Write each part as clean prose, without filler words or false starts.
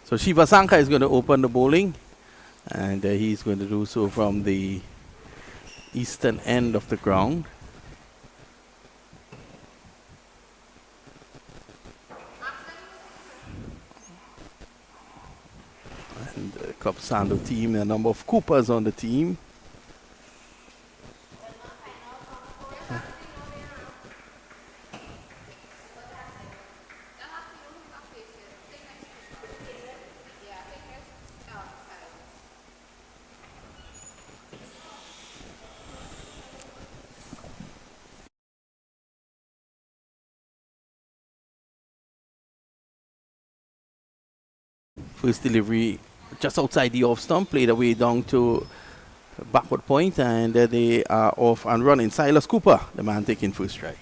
So Shiva Sanka is going to open the bowling, and he's going to do so from the eastern end of the ground. And the Club Sando team, a number of Coopers on the team. First delivery just outside the off stump, played away down to backward point, and they are off and running. Silas Cooper, the man taking first strike.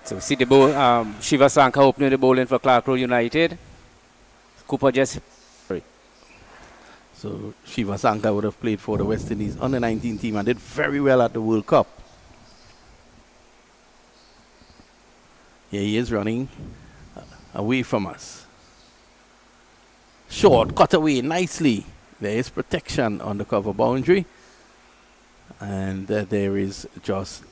So see the ball, Shiva Sanka opening the bowling for Clarke Road United. Cooper just... So Shiva Sanka would have played for the West Indies under 19 team and did very well at the World Cup. Here he is running away from us. Short, cut away nicely. There is protection on the cover boundary. And there is just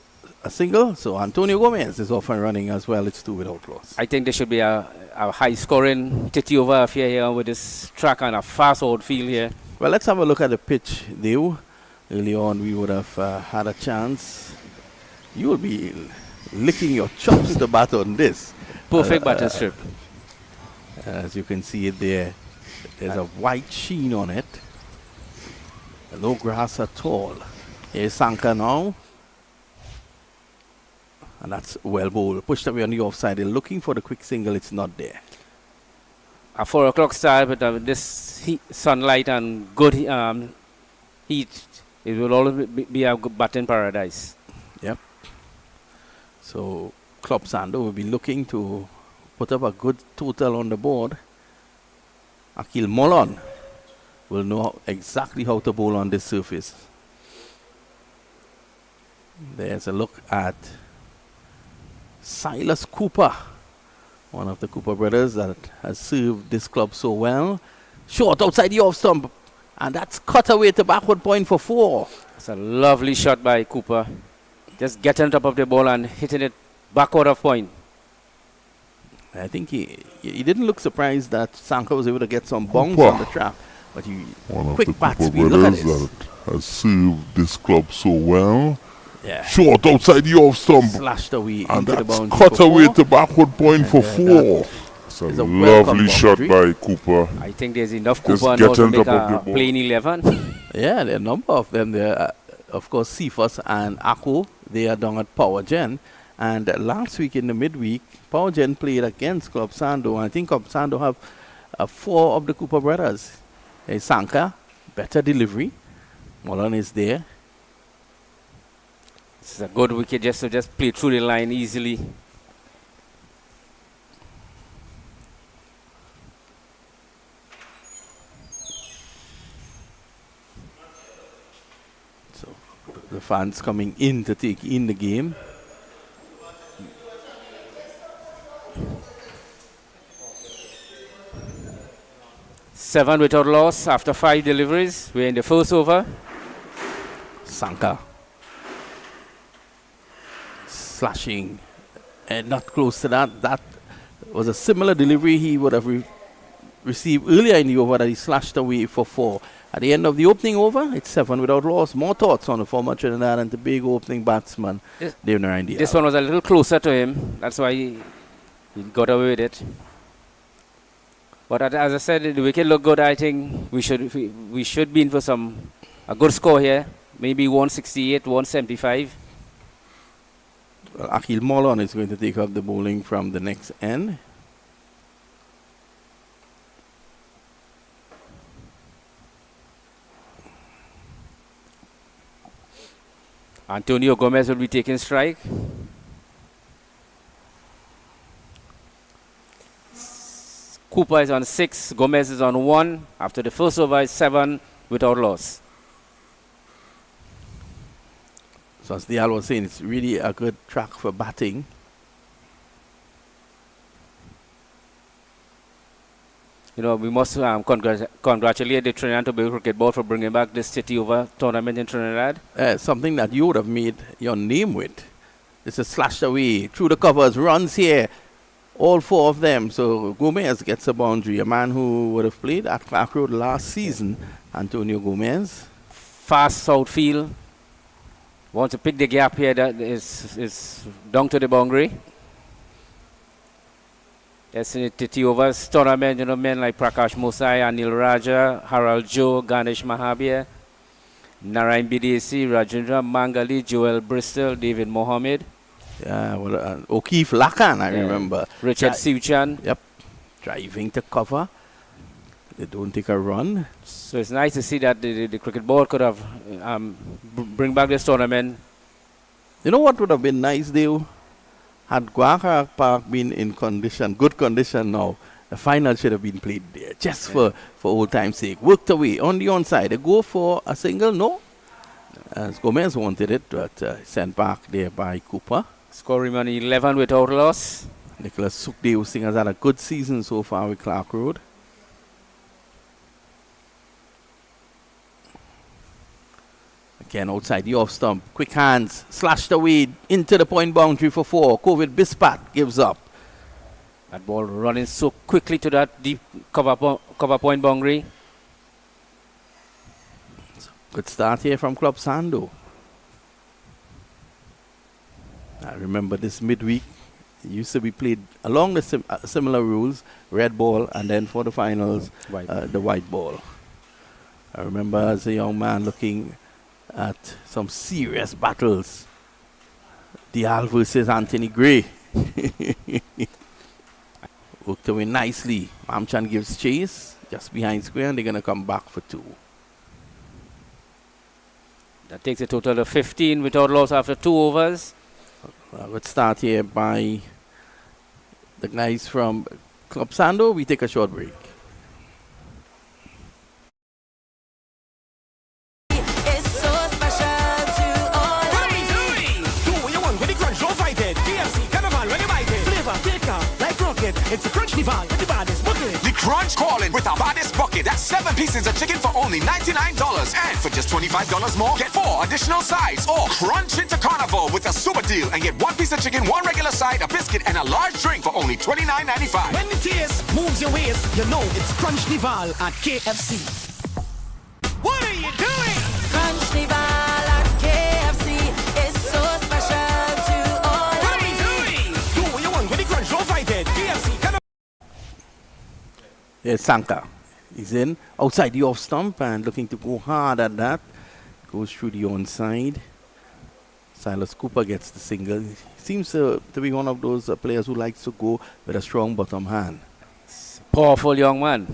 a single. So Antonio Gomez is off and running as well. It's 2 without loss. I think there should be a high-scoring 30 over affair here with this track and a fast outfield here. Well, let's have a look at the pitch, Deo. Early on, we would have had a chance. You will be licking your chops to bat on this. Perfect batting strip. As you can see it there. There's a white sheen on it. No grass at all. Here's Sanka now. And that's well bowled. Pushed away on the offside. They're looking for the quick single. It's not there. A 4 o'clock start, but this heat, sunlight and good heat, it will always be a good batting paradise. Yep. So Club Sando will be looking to put up a good total on the board. Akil Mullan will know exactly how to bowl on this surface. There's a look at Silas Cooper, one of the Cooper brothers that has served this club so well. Short outside the off stump, and that's cut away to backward point for 4. It's a lovely shot by Cooper. Just getting on top of the ball and hitting it backward of point. I think he didn't look surprised that Sanka was able to get some bounce on the trap. But quick bat speed, look at this. That has served this club so well. Yeah. Short outside the off stump. Slashed away and into the that's boundary cut for away 4. to backward point for 4. It's a lovely shot by Cooper. I think there's enough Just Cooper now to get make on top a of the ball. plain 11. Yeah, there are a number of them there. Of course, Cephas and Akko, they are down at Power Gen. And last week in the midweek, Power Gen played against Club Sando. And I think Club Sando have 4 of the Cooper brothers. There's Sanka, better delivery. Mullan is there. This is a good wicket just to just play through the line easily. So the fans coming in to take in the game. Seven without loss after 5 deliveries. We're in the first over. Sanka slashing and not close to that. That was a similar delivery he would have received earlier in the over that he slashed away for 4. At the end of the opening over, it's 7 without loss. More thoughts on the former Trinidad and the big opening batsman, Deyal. This one was a little closer to him. That's why he got away with it. But as I said, the wicket looked good. I think we should be in for a good score here. Maybe 168, 175. Well, Akil Mullan is going to take up the bowling from the next end. Antonio Gomez will be taking strike. Cooper is on 6, Gomez is on 1. After the first over, is 7 without loss. So as Deyal was saying, it's really a good track for batting. You know, we must congratulate the Trinidad and Tobago Cricket Board for bringing back this 30-over tournament in Trinidad. Something that you would have made your name with. This is slashed away through the covers, runs here, all 4 of them. So Gomez gets a boundary. A man who would have played at Clarke Road last season, Antonio Gomez. Fast outfield. Want to pick the gap here that is down to the boundary. Yes, in the 30 overs tournament, you know, men like Prakash Mosai, Anil Raja, Haral Joe, Ganesh Mahabier, Narayan Bidesi, Rajendra Mangali, Joel Bristol, David Mohammed. Yeah, well, O'Keefe Lakan, I remember. Richard Siwchan. Yep, driving to cover. They don't take a run. So it's nice to see that the cricket board could have bring back this tournament. You know what would have been nice, Dale? Had Guacara Park been in condition, good condition now, the final should have been played there, just for old time's sake. Worked away on the onside. They go for a single, no? As Gomez wanted it, but sent back there by Cooper. Scoring on 11 without loss. Nicholas Sukdev Singh has had a good season so far with Clarke Road. Again, outside the off stump. Quick hands. Slashed away into the point boundary for 4. Covid Bispat gives up. That ball running so quickly to that deep cover point boundary. Good start here from Club Sando. I remember this midweek. It used to be played along the similar rules. Red ball, and then for the finals, the white ball. I remember as a young man looking at some serious battles. Deyal versus Anthony Gray. Worked away nicely. Mamchan gives chase just behind square, and they're going to come back for 2. That takes a total of 15 without loss after 2 overs. Let's start here by the guys from Club Sando. We take a short break. It's a crunch divine with the baddest bucket. The crunch calling with our baddest bucket. That's 7 pieces of chicken for only $99. And for just $25 more, get 4 additional sides. Or crunch into Carnival with a super deal and get 1 piece of chicken, 1 regular side, a biscuit, and a large drink for only $29.95. When the taste moves your waist, you know it's Crunch Nival at KFC. What are you doing? Crunch Nival at KFC is so special to all. What are we doing? Do what you want with the crunch, don't fight it. KFC, come on. There's Sanka. He's in outside the off stump and looking to go hard at that. Goes through the onside. Silas Cooper gets the single. He seems to be one of those players who likes to go with a strong bottom hand. Powerful young man.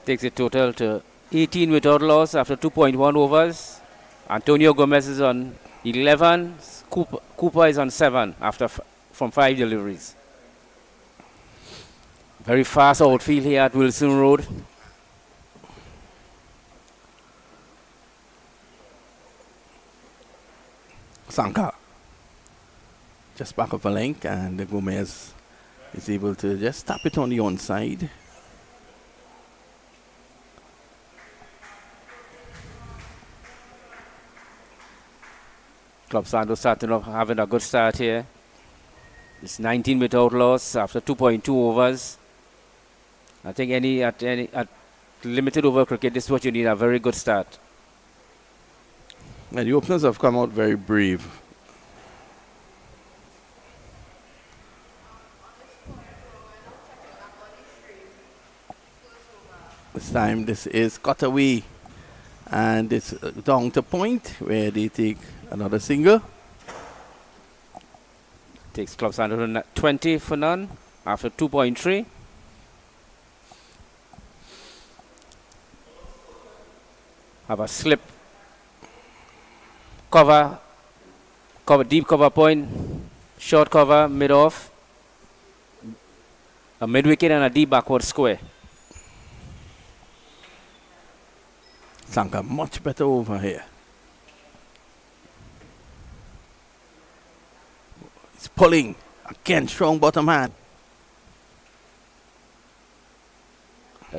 Takes a total to 18 without loss after 2.1 overs. Antonio Gomez is on 11. Cooper is on 7 after from 5 deliveries. Very fast outfield here at Wilson Road. Sanka. Just back of a length, and Gomez is able to just tap it on the onside. Club Sando starting off having a good start here. It's 19 without loss after 2.2 overs. I think at limited over cricket, this is what you need, a very good start. And the openers have come out very brave. This time this is cut away, and it's down to point where they take another single. Takes Club Sando to 20 for none after 2.3. Have a slip. Cover, deep cover point, short cover, mid off, a mid wicket and a deep backward square. Sanka much better over here. He's pulling again, strong bottom hand.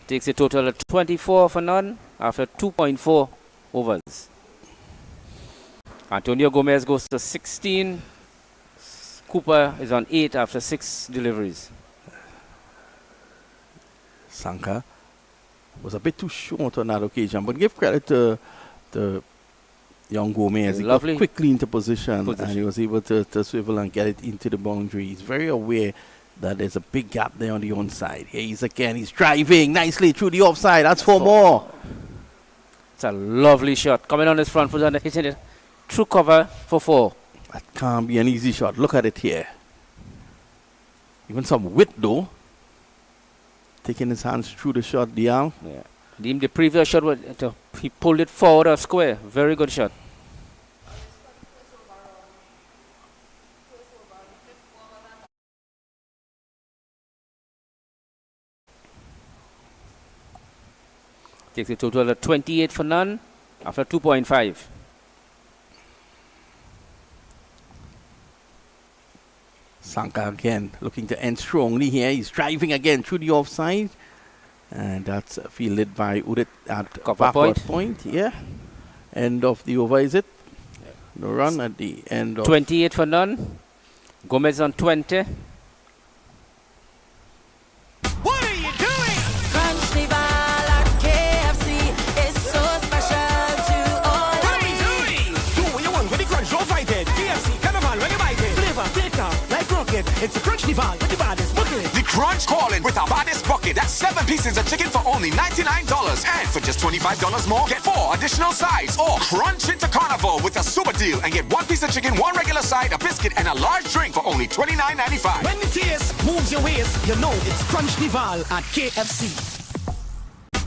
Takes a total of 24 for none after 2.4 overs. Antonio Gomez goes to 16. Cooper is on 8 after 6 deliveries. Sanka was a bit too short on that occasion, but give credit to young Gomez. He got Lovely quickly into position and he was able to swivel and get it into the boundary. He's very aware that there's a big gap there on the onside. Here he's again, he's driving nicely through the offside. That's 4 more. It's a lovely shot. Coming on his front foot and hitting it through cover for 4. That can't be an easy shot. Look at it here. Even some width though. Taking his hands through the shot, Deyal. Yeah. The previous shot, he pulled it forward or square. Very good shot. Takes a total of 28 for none after 2.5. Sanka again looking to end strongly here. He's driving again through the offside. And that's fielded by Udit at Cover point. Yeah. End of the over, is it? No run at the end of 28 for none. Gomez on 20. What are you doing? Crunch the ball at KFC. It's so special to all What are of we me. doing? Do what you want with the crunch, don't fight it. KFC, carnival, when you bite it. Flavor, thicker, like rocket. It's a crunch nival with the baddest bucket. The Crunch calling with our baddest bucket. That's 7 pieces of chicken for only $99. And for just $25 more, get 4 additional sides. Or crunch into carnival with a super deal and get 1 piece of chicken, 1 regular side, a biscuit, and a large drink for only $29.95. When the taste moves your waist, you know it's crunch nival at KFC.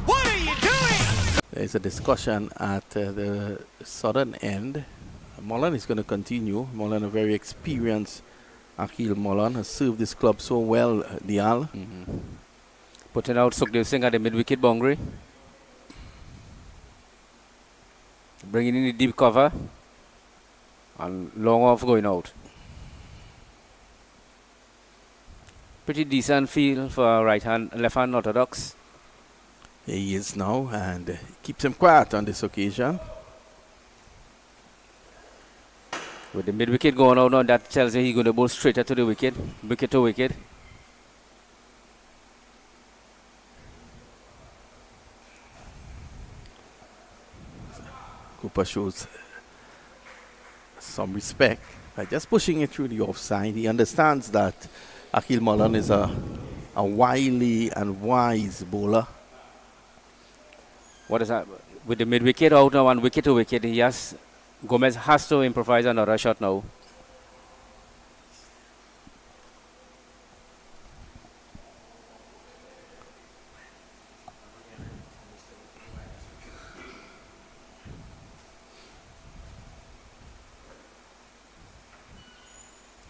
What are you doing? There's a discussion at the southern end. Mullan is going to continue. Mullan, a very experienced Akil Mullan, has served this club so well, Deyal. Putting out Sukhdev Singh at the mid-wicket boundary. Bringing in the deep cover. And long off going out. Pretty decent field for left-hand orthodox. Here he is now and keeps him quiet on this occasion. With the mid-wicket going out now, that tells you he's going to bowl straighter to the wicket. Wicket to wicket. Cooper shows some respect by just pushing it through the offside. He understands that Akil Mullan is a wily and wise bowler. What is that? With the mid-wicket out now and wicket to wicket, Gomez has to improvise another shot now.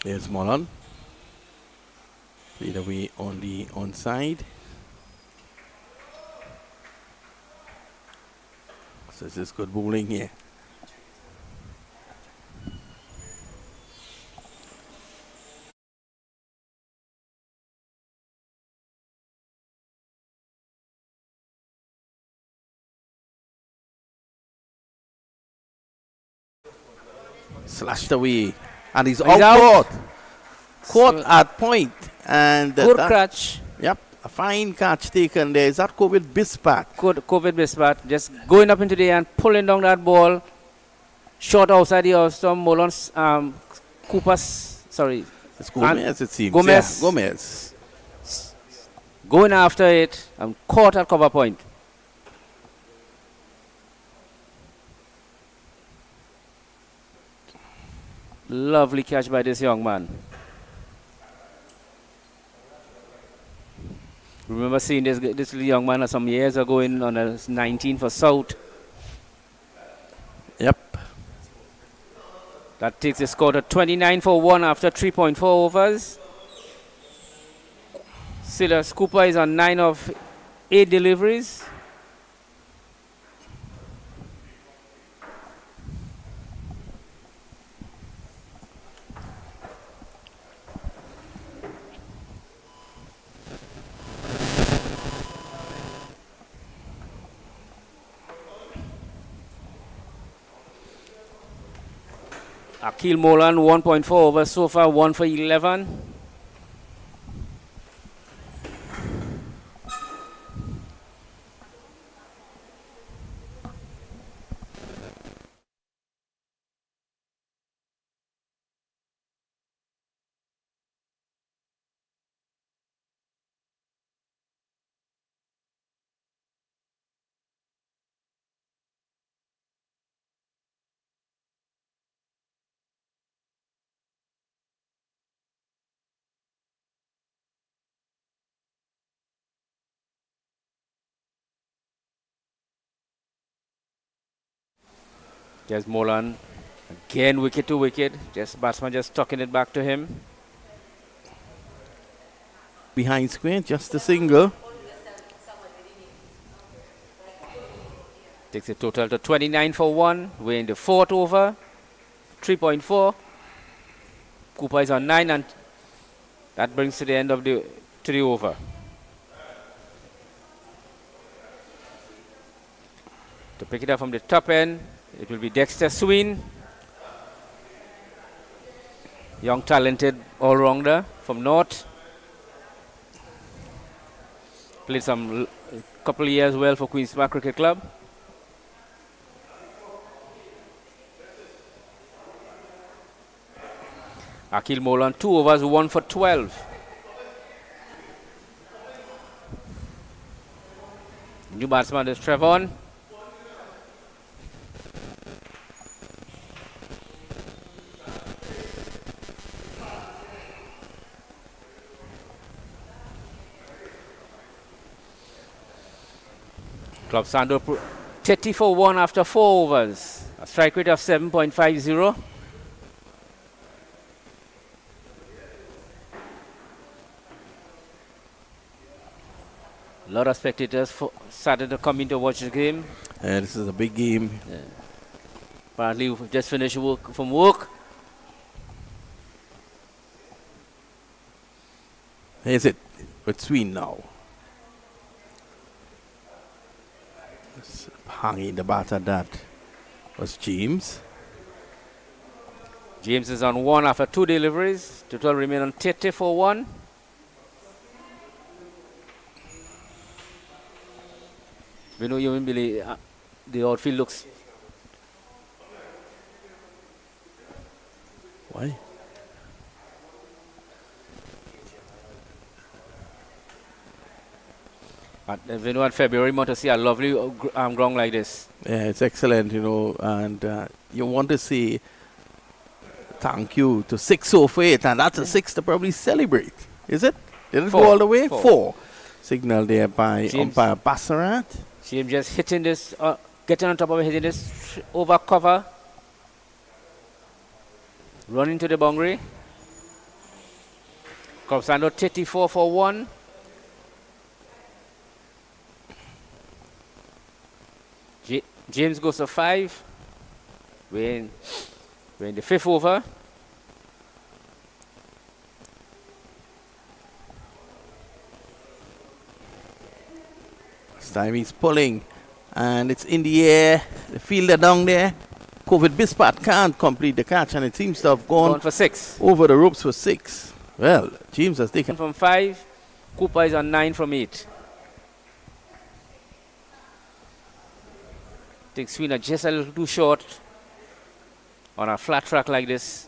There's Mullan. Played away on the onside. So this is good bowling here. Slashed away. And he's out. Caught at point. And Good catch. Yep. A fine catch taken there. Is that COVID Bispat? Good COVID Bispat. Just going up into the air and pulling down that ball. Short outside the Austin Mullan's Cooper's. Sorry. It's Gomez, it seems. Gomez. Yeah, Gomez. Going after it and caught at cover point. Lovely catch by this young man. Remember seeing this little young man some years ago on a 19 for South. Yep. That takes the score to 29 for 1 after 3.4 overs. Silas Cooper is on 9 of 8 deliveries. Akil Mullan 1.4 over so far, 1 for 11. There's Mullan. Again, wicket to wicket. Just batsman just tucking it back to him. Behind square, just a single. Takes a total to 29 for 1. We're in the 4th over. 3.4. Cooper is on 9, and that brings to the end of the over. To pick it up from the top end, it will be Dexter Sween. Young, talented all-rounder from North. Played some couple of years well for Queen's Park Cricket Club. Akil Mullan, 2 overs, 1 for 12. New batsman is Trevon. Club Sando 30 for 1 after 4 overs. A strike rate of 7.50. A lot of spectators started to come in to watch the game. This is a big game. Apparently, we've just finished from work. Here's it with Sween now. Hanging the batter, that was James. James is on 1 after 2 deliveries. Total remain on 30 for 1. We know you won't believe the outfield looks. Why? We know in February, want to see a lovely ground like this. Yeah, it's excellent, you know, and you want to say thank you to 608, and that's a 6 to probably celebrate, is it? Did it go all the way? 4. Signal there by umpire Bassarat. See him just hitting this, getting on top of it, hitting this over cover. Running to the boundary. Club Sando 34 for 1. James goes to 5. We're in the 5th over. This time he's pulling, and it's in the air. The fielder down there. COVID Bispat can't complete the catch, and it seems to have gone for 6. Over the ropes for 6. Well, James has taken from 5. Cooper is on 9 from 8. I think Sween are just a little too short on a flat track like this.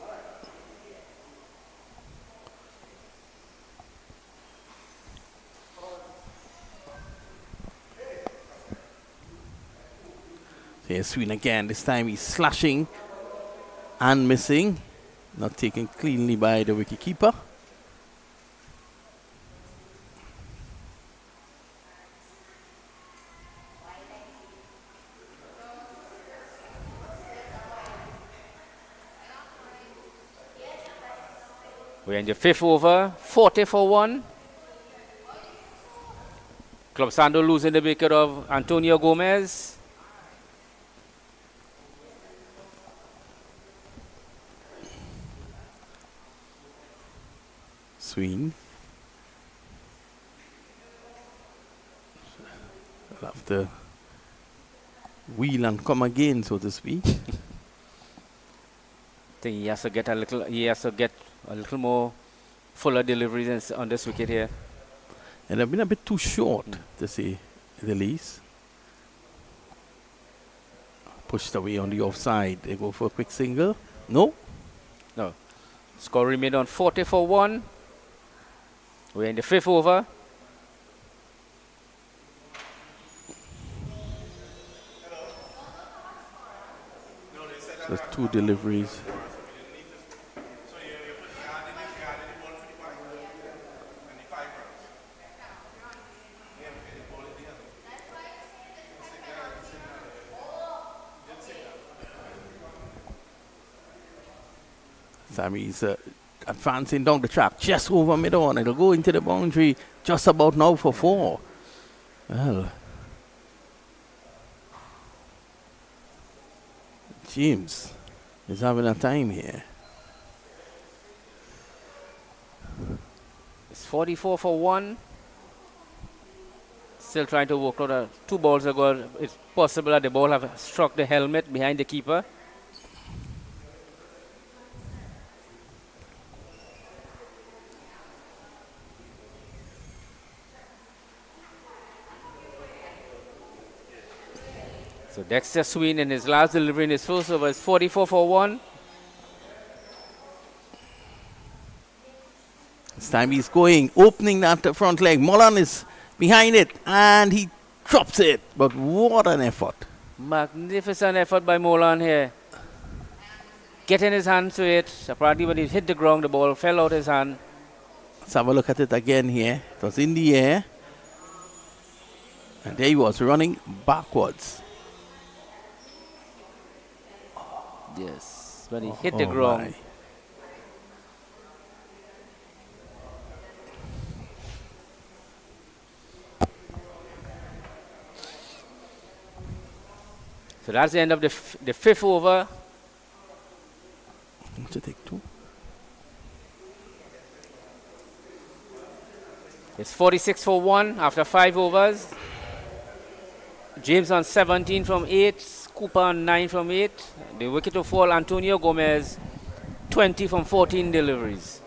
Here's Sween again. This time he's slashing and missing. Not taken cleanly by the wicketkeeper. We're in the 5th over, 40 for 1. Club Sando losing the wicket of Antonio Gomez. Sween. I'll have to wheel and come again, so to speak. think he has to get a little more fuller deliveries on this wicket here. And they've been a bit too short, to say the least. Pushed away on the offside. They go for a quick single. No. No. Score remained on 40 for 1. We're in the 5th over. So 2 deliveries. Sammy's advancing down the track, just over mid-on. It'll go into the boundary just about now for 4. Well, James is having a time here. It's 44 for 1. Still trying to work out 2 balls ago. It's possible that the ball have struck the helmet behind the keeper. So Dexter Sween in his last delivery in his first over is 44 for 1. This time he's going, opening that front leg. Mullan is behind it and he drops it. But what an effort. Magnificent effort by Mullan here. Getting his hand to it. Apparently when he hit the ground, the ball fell out his hand. Let's have a look at it again here. It was in the air. And there he was running backwards. Yes, when he hit the ground. My. So that's the end of the 5th over. To take 2. It's 46 for 1 after 5 overs. James on 17 from 8. Cooper on 9 from 8. The wicket to fall, Antonio Gomez, 20 from 14 deliveries.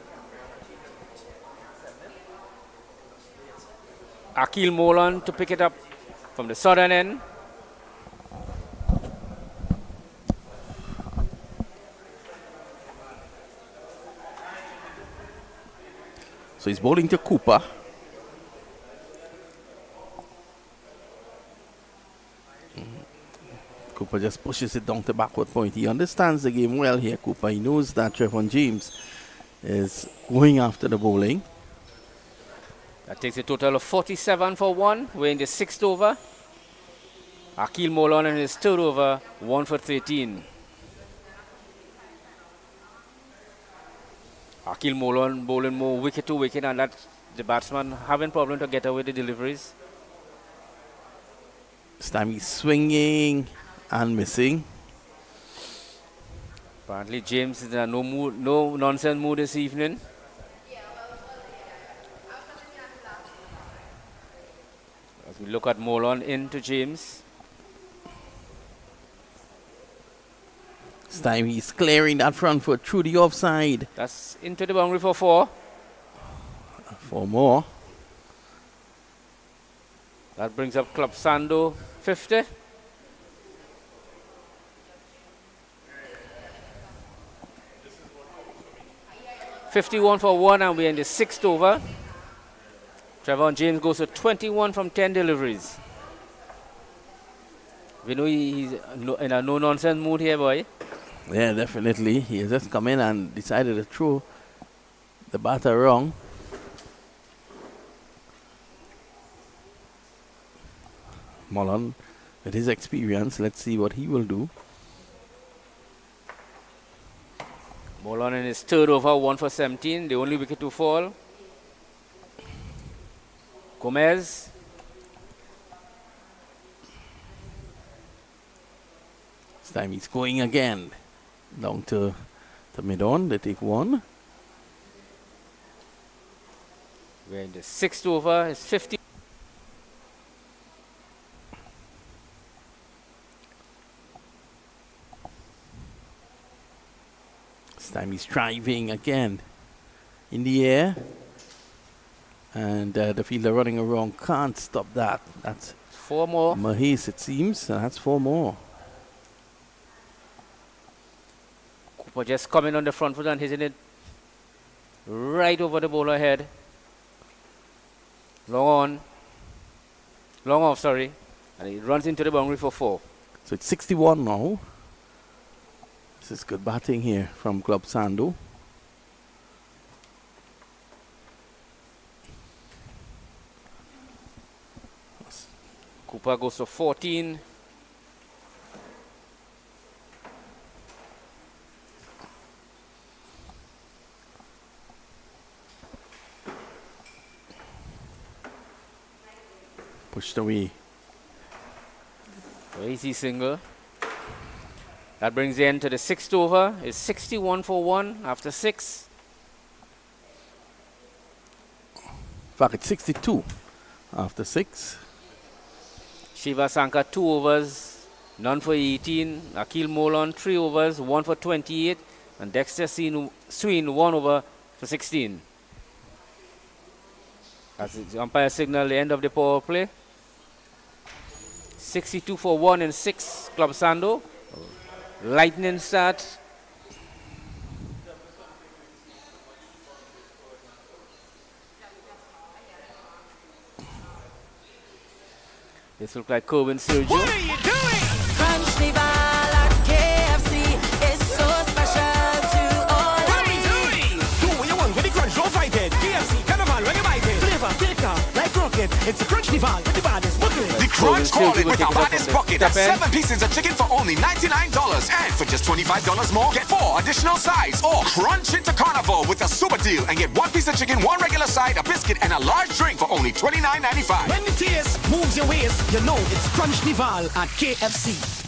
Akil Mullan to pick it up from the southern end. So he's bowling to Cooper. Cooper just pushes it down to backward point. He understands the game well here, Cooper. He knows that Trevon James is going after the bowling. That takes a total of 47 for 1. We're in the 6th over. Akil Mullan in his 3rd over, 1 for 13. Akil Mullan bowling more wicket to wicket, and that's the batsman having problem to get away the deliveries. This time he's swinging and missing. Apparently James is in no nonsense mood this evening. As we look at Mullan into James. This time he's clearing that front foot through the offside. That's into the boundary for 4. 4 more. That brings up Club Sando 50. $51 for 1, and we're in the 6th over. Trevon James goes to 21 from 10 deliveries. We know he's in a no-nonsense mood here, boy. Yeah, definitely. He has just come in and decided to throw the batter wrong. Mullan, with his experience, let's see what he will do. Mullan in his 3rd over, 1 for 17, the only wicket to fall. Gomez. This time he's going again. Down to the mid-on, they take 1. We're in the 6th over, it's 50. This time he's driving again in the air. And the fielder running around can't stop that. That's 4 more. Mahis, it seems. That's 4 more. Cooper just coming on the front foot and hitting it right over the bowler head. Long on. Long off, sorry. And he runs into the boundary for 4. So it's 61 now. This is good batting here from Club Sando. Cooper goes to 14. Pushed away. Easy single. That brings the end to the 6th over. It's 61 for 1 after 6. In fact, it's 62 after 6. Shiva Sanka 2 overs, none for 18. Akil Mullan 3 overs, 1 for 28. And Dexter Sween 1 over for 16. As the umpire signal the end of the power play. 62 for 1 and 6, Club Sando. Lightning start. This looks like Kerwin Sirju. What are you doing? Carnival at KFC is so special to all What of are we me. doing? Do what you want with the crunch, don't fight it. KFC, Carnival, when you bite it. Flavor, thicker, like rocket. It's a crunch nival with the baddest bucket. The crunch calling with the Take it up baddest on the bucket. That's step end. 7 pieces of chicken for only $99. And for just $25 more, get 4 additional sides. Or crunch into carnival with a super deal and get 1 piece of chicken, 1 regular side, a biscuit, and a large drink for only $29.95. When the taste moves your waist, you know it's crunch nival at KFC.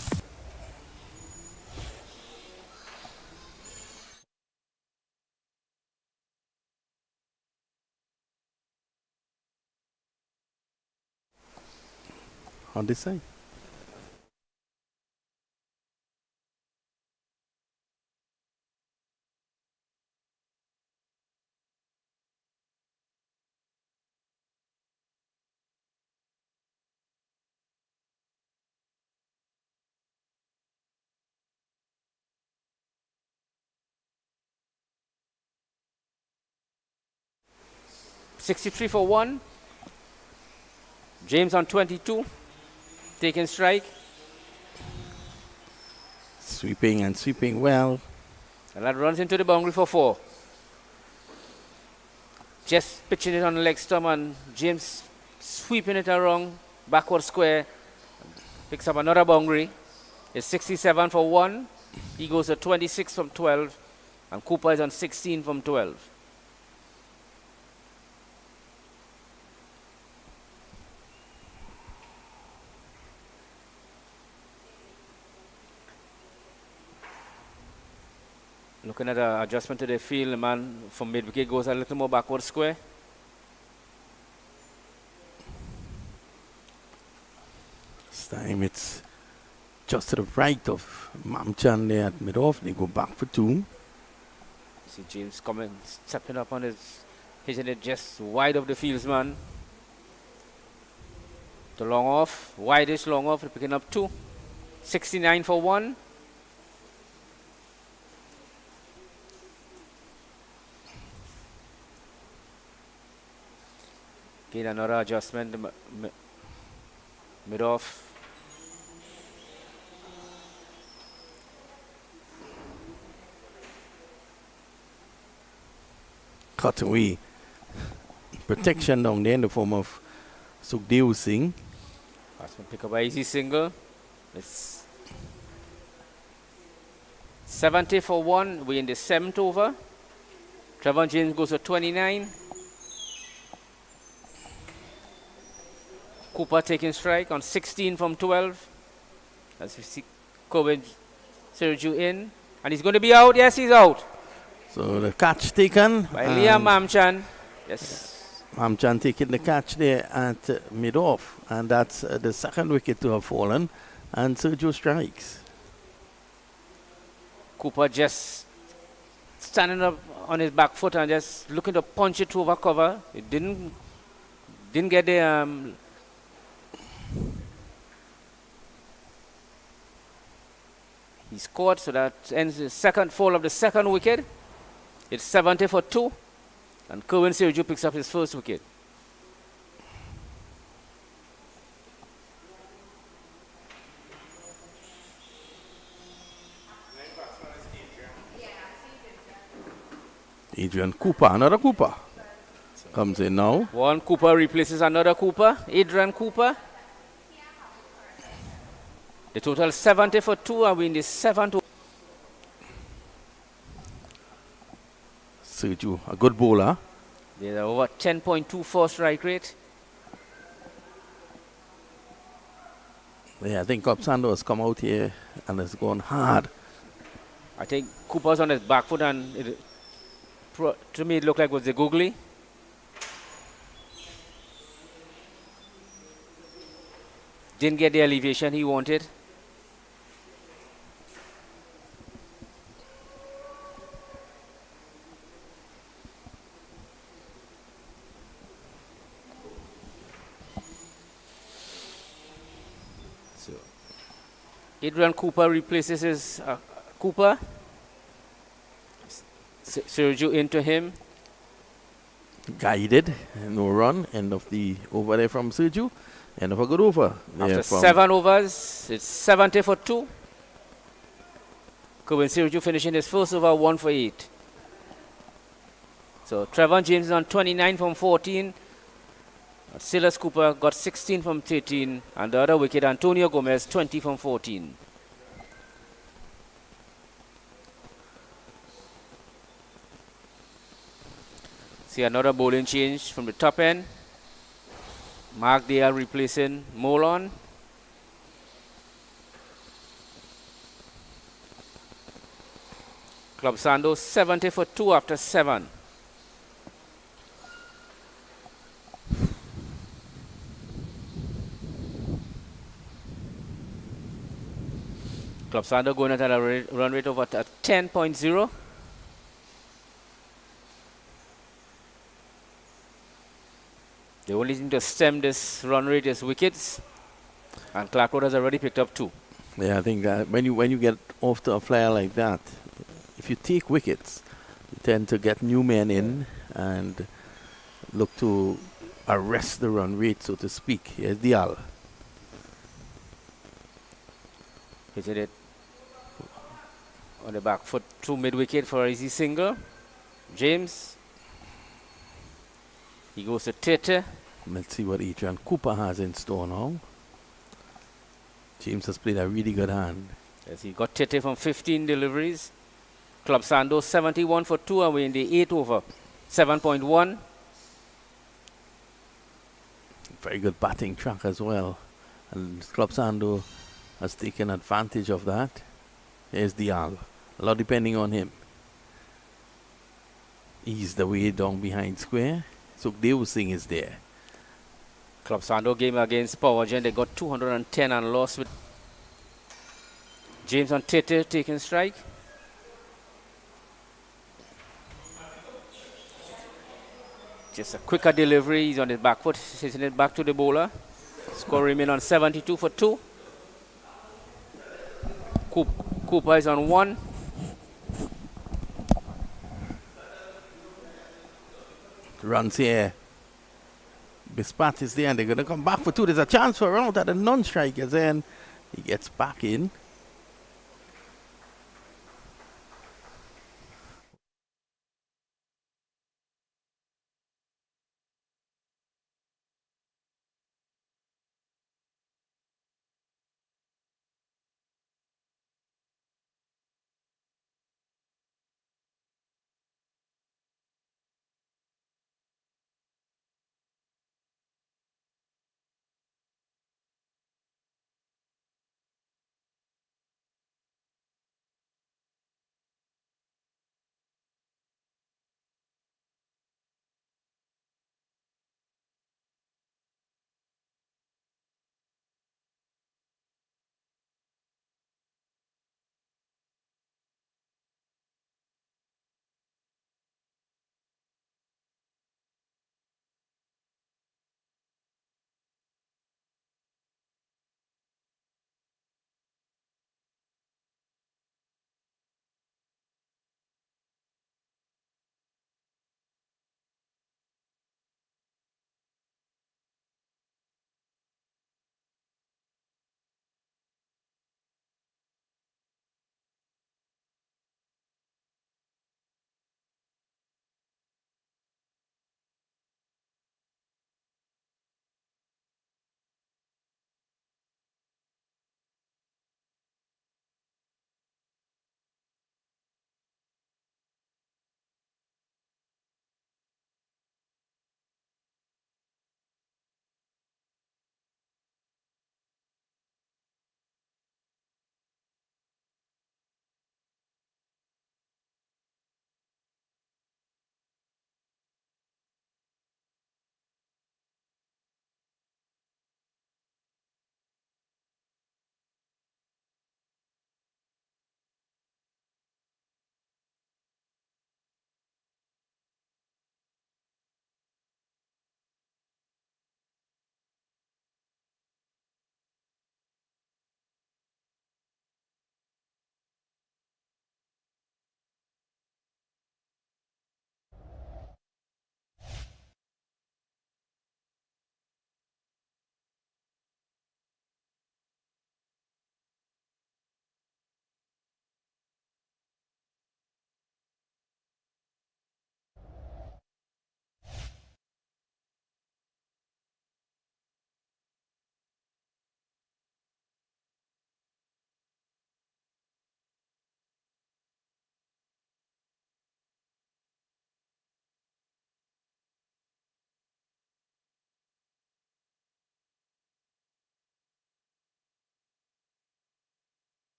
On this side. $63 for 1. James on 22. Taking strike. Sweeping and sweeping well. And that runs into the boundary for 4. Just pitching it on the leg stump and James sweeping it around backward square. Picks up another boundary. It's 67 for 1. He goes to 26 from 12. And Cooper is on 16 from 12. Looking at the adjustment to the field, the man from mid-wicket goes a little more backward square. This time it's just to the right of Mamchan there at mid-off. They go back for 2. See James coming, stepping up on his, hitting it just wide of the fieldsman. The long off, widest long off, picking up 2. 69 for 1. Again, another adjustment, mid-off. Cut away. Protection down there in the form of Sukhdev Singh. Batsman pick up an easy single. It's 70 for 1. We're in the 7th over. Trevon James goes to 29. Cooper taking strike on 16 from 12. As we see Kerwin Sirju in. And he's going to be out. Yes, he's out. So the catch taken. By Liam Mamchan. Yes. Mamchan taking the catch there at mid-off. And that's the 2nd wicket to have fallen. And Sirju strikes. Cooper just standing up on his back foot and just looking to punch it over cover. It didn't get the he scored, so that ends the second fall of the second wicket. It's 70 for 2, and Kerwin Sirju picks up his first wicket. Adrian Cooper, another Cooper, comes in now. One Cooper replaces another Cooper, Adrian Cooper. The total 70 for 2, and we in the 7th. Sirju, a good bowler. There's over 10.24 strike rate. Yeah, I think Sando has come out here and has gone hard. I think Cooper's on his back foot, and to me it looked like it was a googly. Didn't get the elevation he wanted. So Adrian Cooper replaces his Cooper. Sirju into him. Guided, no run. End of the over there from Sirju. End of a good over. After 7 overs, it's 70 for 2. Kerwin Sirju finishing his first over 1 for 8. So Trevon James is on 29 from 14. Silas Cooper got 16 from 13. And the other wicket, Antonio Gomez, 20 from 14. See another bowling change from the top end. Mark Deyal replacing Mullan. Club Sando 70 for 2 after 7. Club Sando going at a run rate of at 10.0. The only thing to stem this run rate is wickets, and Clarke has already picked up 2. Yeah, I think when you get off to a flyer like that, if you take wickets, you tend to get new men in and look to arrest the run rate, so to speak. Here's Deyal. Hitting it on the back foot to mid-wicket for an easy single. James. He goes to Tete. Let's see what Adrian Cooper has in store now. James has played a really good hand. Yes, he got Tete from 15 deliveries. Club Sando 71 for 2, and we're in the 8th over. 7.1. Very good batting track as well. And Club Sando has taken advantage of that. Here's Deyal. A lot depending on him. He's the way down behind square. So Deyal Singh is there. Club Sando game against Power Gen. They got 210 and lost with James on Tete taking strike. Just a quicker delivery. He's on his back foot, hitting it back to the bowler. Score remain on 72 for 2. Cooper is on 1. Runs here. Bispat is there and they're going to come back for 2. There's a chance for a run out at the non-strikers, and he gets back in.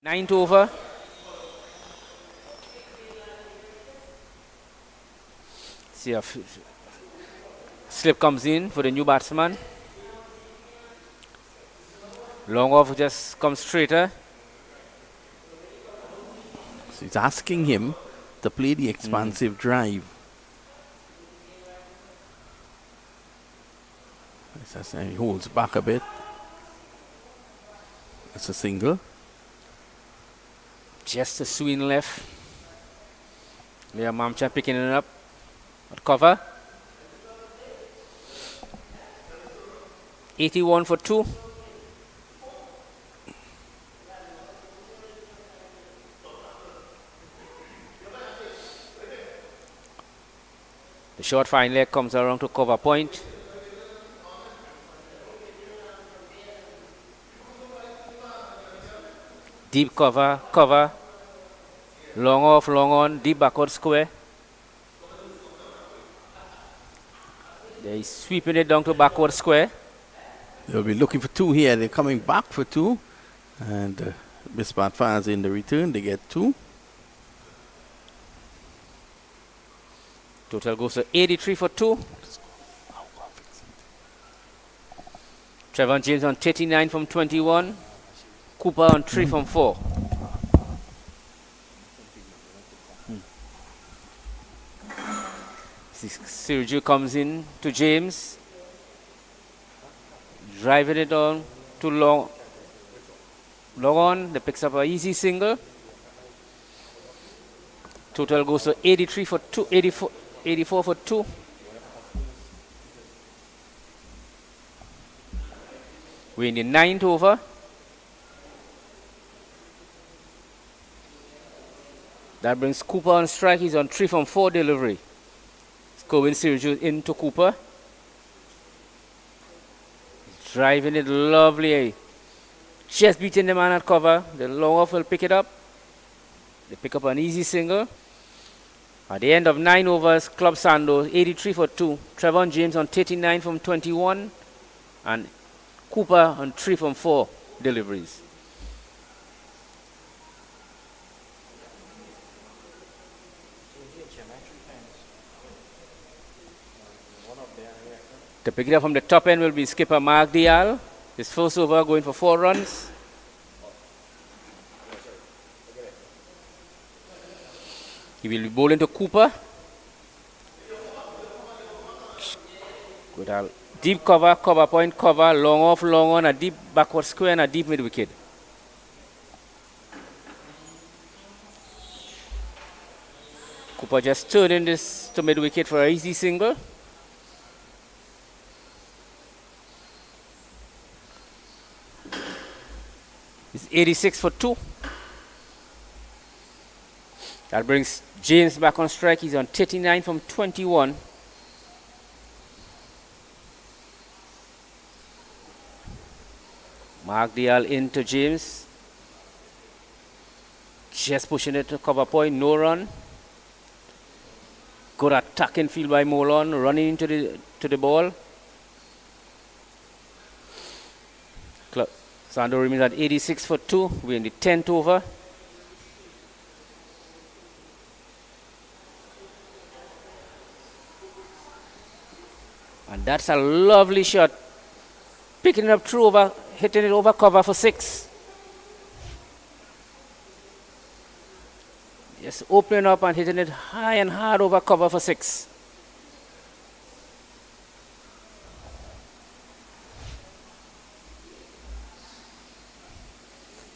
Ninth over. See a slip comes in for the new batsman. Long off just comes straighter. So he's asking him to play the expansive drive. He holds back a bit. It's a single. Just a swing left. There, Mamcha picking it up. At cover. 81 for 2. The short fine leg comes around to cover point. Deep cover, cover. Long off, long on, deep backward square. They're sweeping it down to backward square. They'll be looking for 2 here. They're coming back for 2. And Bispat fires in the return. They get 2. Total goes to 83 for 2. Trevon James on 39 from 21. Cooper on 3 from 4. Sirju comes in to James. Driving it on to long on. They picks up an easy single. Total goes to 83 for 2. 84 for 2. We're in the 9th over. That brings Cooper on strike. He's on 3 from 4 delivery. Kerwin Sirju into Cooper. He's driving it lovely. Just beating the man at cover. The long off will pick it up. They pick up an easy single. At the end of 9 overs, Club Sando 83 for 2. Trevon James on 39 from 21. And Cooper on 3 from 4 deliveries. To pick it up from the top end will be skipper Deyal. His first over going for 4 runs. He will be bowling to Cooper. Good. Deep cover, cover point, cover, long off, long on, a deep backward square and a deep mid wicket. Cooper just turning this to mid wicket for an easy single. It's 86 for 2. That brings James back on strike. He's on 39 from 21. Deyal into James. Just pushing it to cover point. No run. Good attacking field by Mullan. Running into the ball. Sando remains at 86 for 2. We're in the 10th over. And that's a lovely shot. Picking it up through over, hitting it over cover for 6. Just opening up and hitting it high and hard over cover for 6.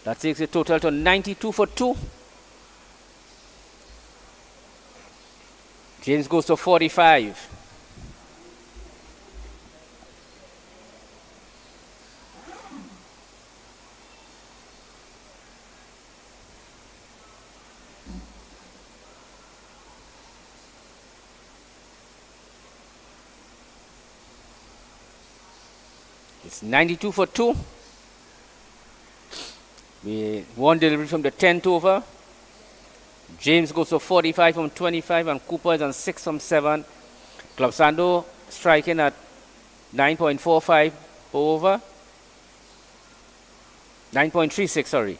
That takes the total to 92 for 2. James goes to 45. It's 92 for 2. We 1 delivery from the 10th over. James goes to 45 from 25 and Cooper is on 6 from 7. Club Sando striking at 9.45 over. 9.36, sorry.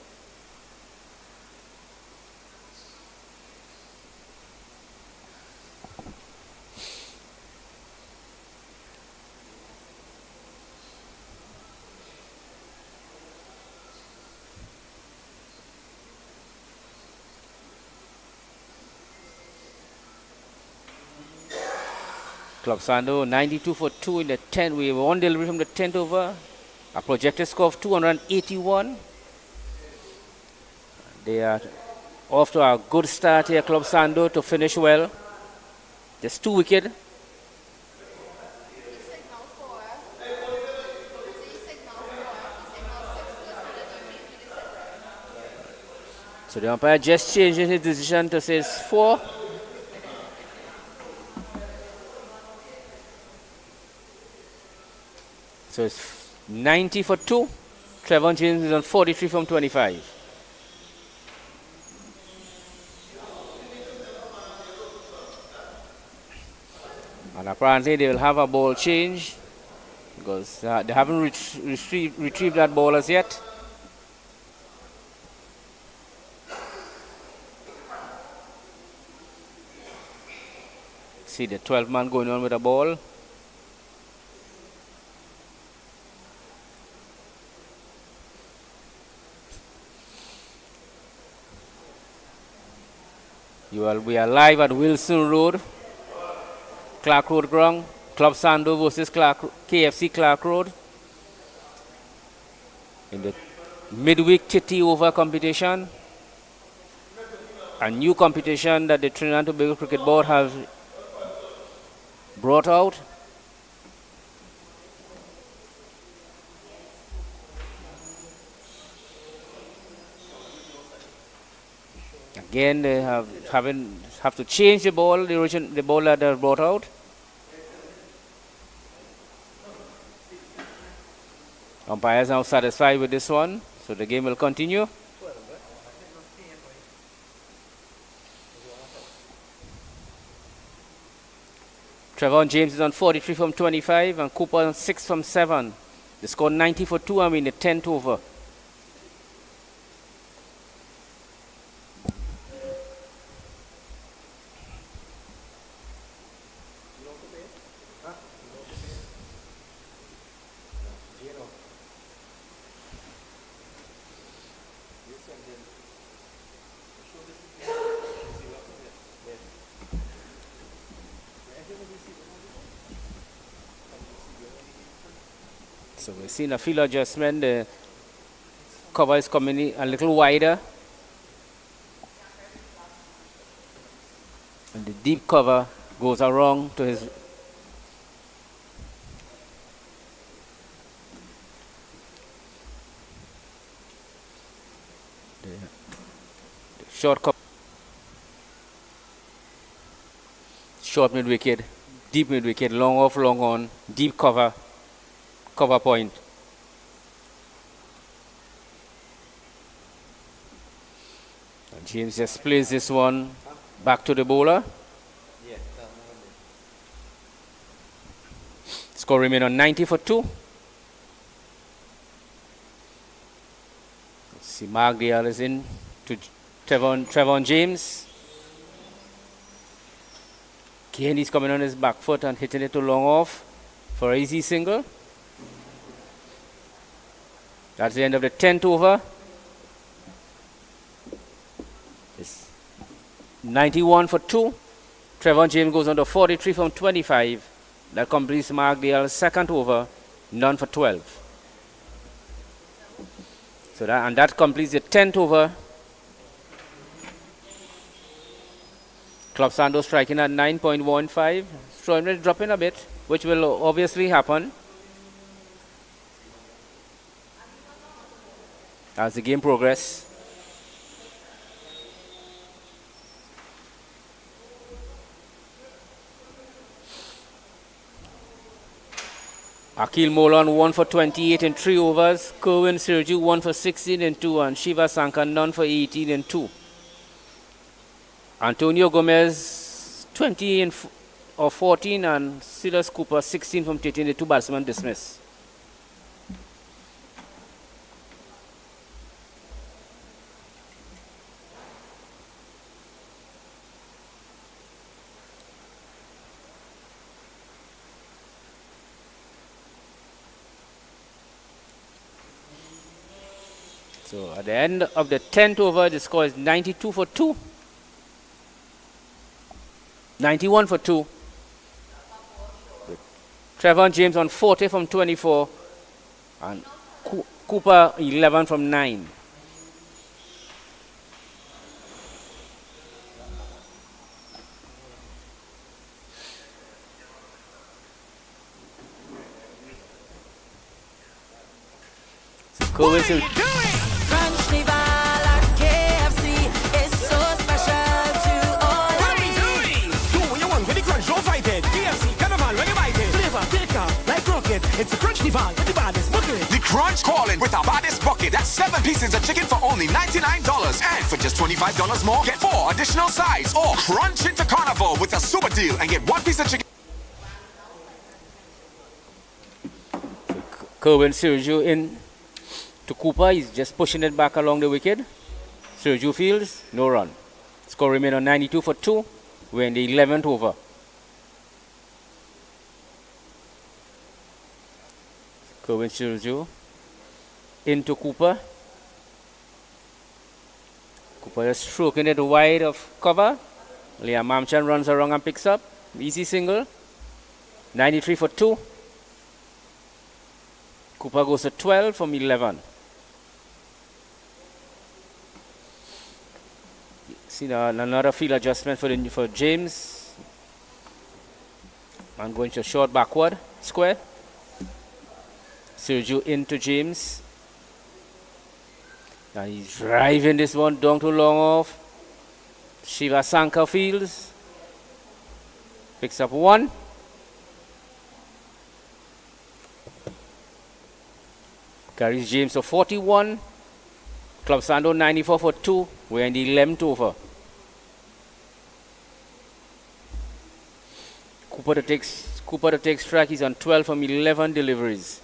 Club Sando 92 for 2 in the 10th. We have one delivery from the 10th over. A projected score of 281. They are off to a good start here, Club Sando, to finish well. Just 2 wickets. So the umpire just changing his decision to say it's 4. So it's 90 for 2. Trevon James is on 43 from 25. And apparently they will have a ball change because they haven't retrieved that ball as yet. See the 12th man going on with the ball. We are live at Wilson Road, Clarke Road ground. Club Sando versus KFC Clarke Road in the midweek TT over competition. A new competition that the Trinidad and Tobago Cricket Board has brought out. Again, they have to change the ball, the ball that they brought out. Umpires now satisfied with this one, so the game will continue. Trevon James is on 43 from 25 and Cooper on 6 from 7. They scored 90 for 2 in the 10th over. So we've seen a field adjustment. The cover is coming in a little wider. And the deep cover goes around to his. The short cover. Short mid wicket, deep mid wicket, long off, long on, deep cover. Cover point. And James just plays this one back to the bowler. Score remain on 90 for 2. Let's see, Mark Deyal is in to Trevon James. Again, he's coming on his back foot and hitting it to long off for an easy single. That's the end of the 10th over. It's 91 for 2. Trevon James goes on to 43 from 25. That completes Mark Deyal's second over, none for 12. So that completes the 10th over. Club Sando striking at 9.15. Stroman dropping a bit, which will obviously happen as the game progresses. Akil Mullan 1 for 28 in 3 overs. Kerwin Sirju 1 for 16 in 2, and Shiva Sanka none for 18 in 2. Antonio Gomez 20 of 14, and Silas Cooper 16 from 13. The 2 batsmen dismissed. So at the end of the 10th over, the score is 92 for 2. 91 for 2. Trevon James on 40 from 24. And Cooper 11 from 9. Kerwin Sirju. Crunch Nival at KFC is so special to all of me. Do what you want with the crunch, don't fight it. KFC Carnival, when you bite it. Flavor, thicker, like rocket. It's a crunch Nival with the baddest bucket. The Crunch calling with our baddest bucket. That's 7 pieces of chicken for only $99. And for just $25 more, get 4 additional sides. Or crunch into Carnival with a super deal and get 1 piece of chicken. Kerwin Sirju in to Cooper. He's just pushing it back along the wicket. Sirju fields, no run. Score remain on 92 for 2. We're in the 11th over. Kerwin Sirju into Cooper. Cooper is stroking it wide of cover. Liam Mamchan runs around and picks up. Easy single. 93 for 2. Cooper goes to 12 from 11. See now another field adjustment for James. And going to short backward square. Sirju into James. Now he's driving this one down to long off. Shiva Sanka fields. Picks up 1. Carries James to 41. Club Sando 94 for 2. We're in the 11th over. Cooper to take strike. He's on 12 from 11 deliveries.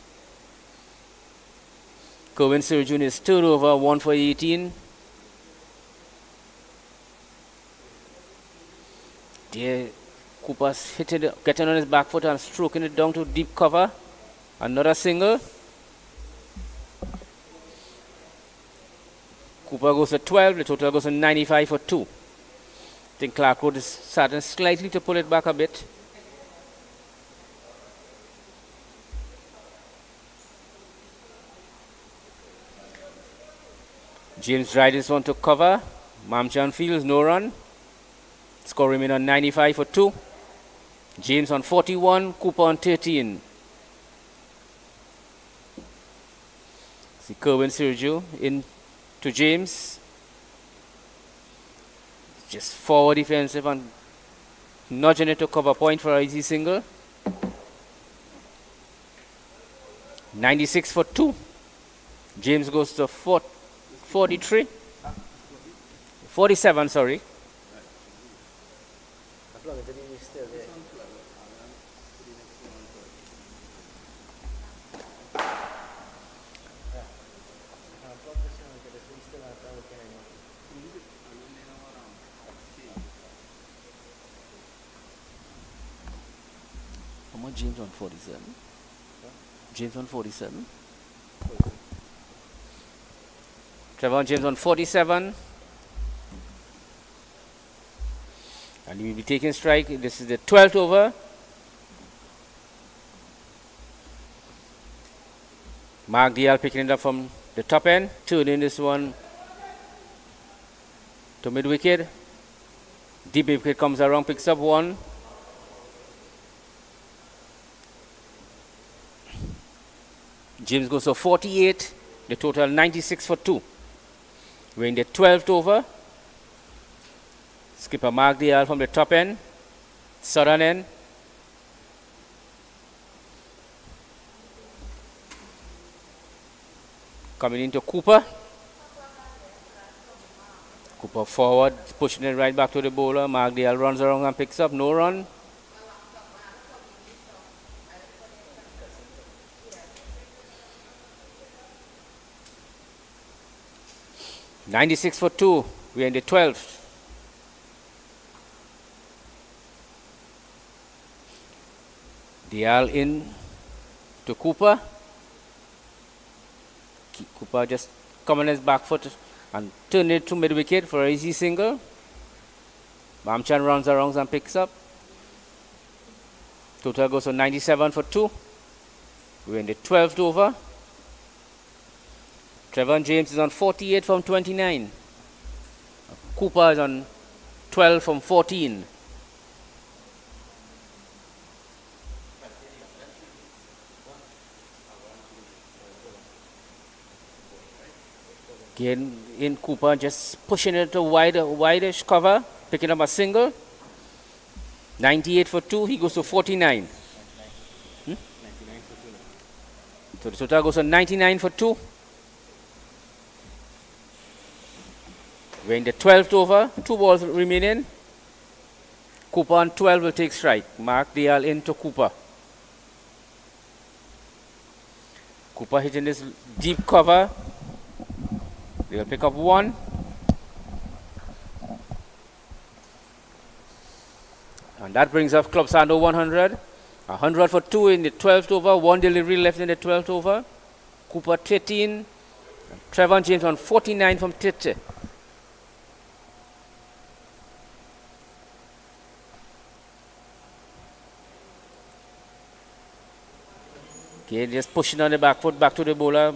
Kerwin Sirju is third over, 1 for 18. There, Cooper's hitting it, getting on his back foot and stroking it down to deep cover. Another single. Cooper goes to 12, the total goes to 95 for 2. I think Clarke is starting slightly to pull it back a bit. James drives this one to cover. Mamchan fields, no run. Score remain on 95 for 2. James on 41, Cooper on 13. See Kerwin Sirju in to James. Just forward defensive and nudging it to cover point for an easy single. 96 for 2. James goes to 43. 47, sorry. How much James on 47? James on 47. Trevon James on 47. And he will be taking strike. This is the 12th over. Mark Deyal picking it up from the top end. Turning this one to mid wicket. Deep wicket comes around, picks up 1. James goes to 48. The total 96 for 2. We're in the 12th over. Skipper Mark Deyal from the top end. Southern end. Coming into Cooper. Cooper forward, pushing it right back to the bowler. Mark Deyal runs around and picks up. No run. $96 for 2. We're in the 12th. Deyal in to Cooper. Cooper just coming his back foot and turn it to mid wicket for an easy single. Mamchan runs around and picks up. Total goes to 97 for 2. We're in the 12th over. Trevon James is on 48 from 29. Cooper is on 12 from 14. Again, in Cooper just pushing it to wideish cover, picking up a single. 98 for 2, he goes to 49. So the total goes to 99 for 2. We're in the 12th over, 2 balls remaining. Cooper on 12 will take strike. Mark Deyal into Cooper. Cooper hitting this deep cover. They'll pick up 1. And that brings up Club Sando 100. 100 for 2 in the 12th over. 1 delivery left in the 12th over. Cooper 13. Trevon James on 49 from 30. Okay, just pushing on the back foot, back to the bowler.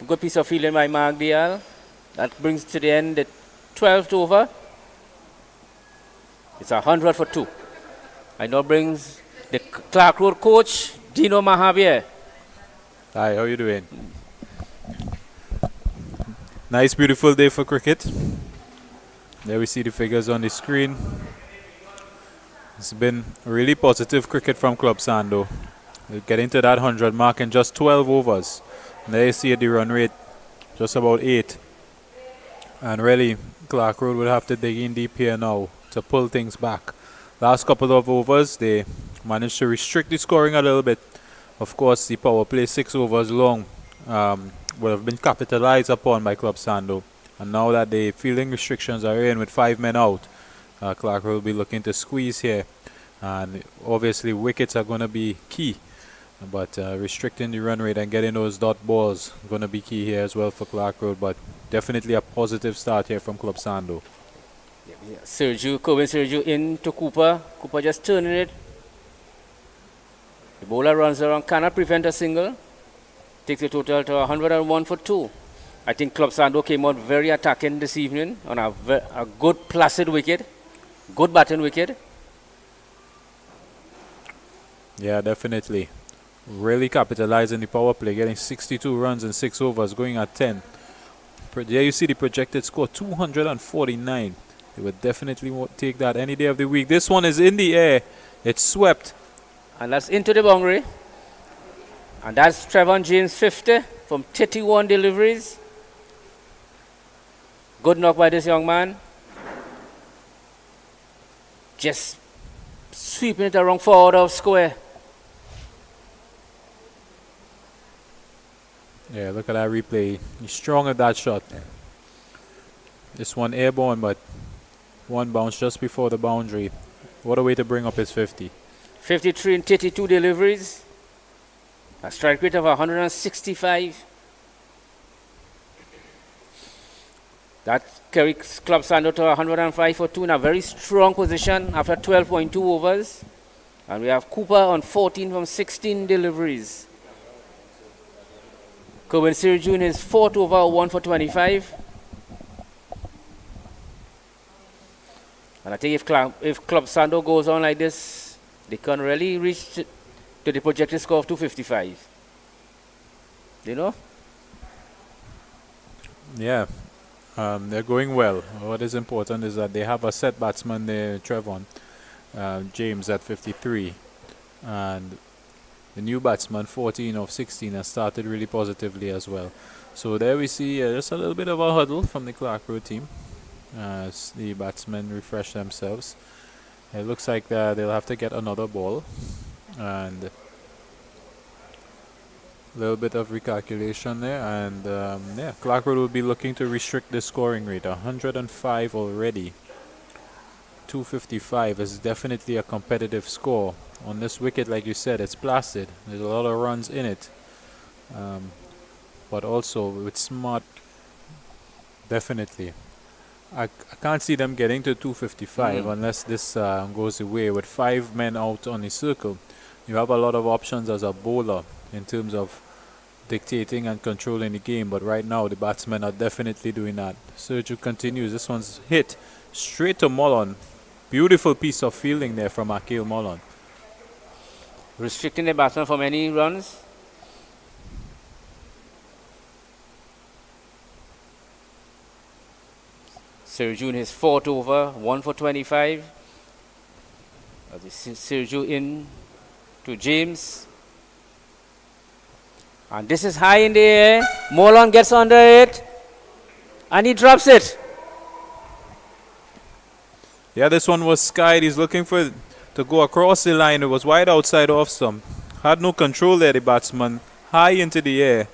Good piece of fielding by Mark Deyal. That brings to the end the 12th over. It's 100 for 2. I now brings the Clark Road coach, Dino Mahabier. Hi, how you doing? Nice, beautiful day for cricket. There we see the figures on the screen. It's been really positive cricket from Club Sando. We're getting to that 100 mark in just 12 overs. And there you see the run rate, just about 8. And really, Clark Road will have to dig in deep here now to pull things back. Last couple of overs, they managed to restrict the scoring a little bit. Of course, the power play 6 overs long would have been capitalized upon by Club Sando. And now that the fielding restrictions are in with 5 men out, Clark will be looking to squeeze here. And obviously, wickets are going to be key. But restricting the run rate and getting those dot balls going to be key here as well for Clark Road. But definitely a positive start here from Club Sando. Sirju, Kerwin Sirju into Cooper. Cooper just turning it. The bowler runs around, cannot prevent a single. Takes the total to 101 for 2. I think Club Sando came out very attacking this evening on a good placid wicket. Good batting wicket. Yeah, definitely. Really capitalizing the power play, getting 62 runs in 6 overs, going at 10. There you see the projected score, 249. They would definitely take that any day of the week. This one is in the air. It's swept. And that's into the boundary. And that's Trevon James 50 from 31 deliveries. Good knock by this young man. Just sweeping it around forward of square. Yeah, look at that replay. He's strong at that shot. This one airborne, but one bounce just before the boundary. What a way to bring up his 50. 53 and 32 deliveries. A strike rate of 165. That carries Club Sando to 105 for 2 in a very strong position after 12.2 overs. And we have Cooper on 14 from 16 deliveries. Kerwin Sirju in his 4th over, 1 for 25. And I think if Club Sando goes on like this, they can really reach to the projected score of 255. You know? Yeah, they're going well. What is important is that they have a set batsman there, Trevon James at 53. And the new batsman, 14 of 16, has started really positively as well. So there we see just a little bit of a huddle from the Clark Road team as the batsmen refresh themselves. It looks like they'll have to get another ball. And a little bit of recalculation there. And yeah, Clark Road will be looking to restrict the scoring rate. 105 already. 255 is definitely a competitive score. On this wicket, like you said, it's placid. There's a lot of runs in it. But also with smart, definitely. I can't see them getting to 255 unless this goes away with 5 men out on the circle. you have a lot of options as a bowler in terms of dictating and controlling the game, but right now the batsmen are definitely doing that. Sirju continues. This one's hit straight to Mullan. Beautiful piece of fielding there from Akil Mullan. Restricting the batsman from any runs. Sirju in his 4th over, 1 for 25. Sirju in to James. And this is high in the air. Mullan gets under it. And he drops it. Yeah, this one was skied. He's looking for it to go across the line. It was wide outside off stump. Had no control there, the batsman. High into the air.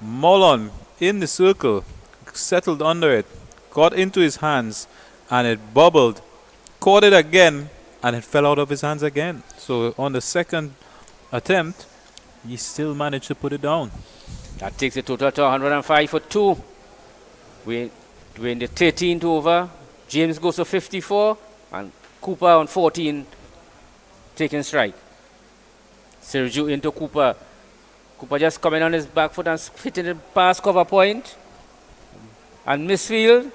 Mullan in the circle. Settled under it. Got into his hands. And it bubbled. Caught it again. And it fell out of his hands again. So on the second attempt, he still managed to put it down. That takes the total to 105 for 2. We're in the 13th over. James goes to 54. And Cooper on 14 taking strike. Sirju into Cooper. Cooper just coming on his back foot and hitting the pass cover point. And misfield.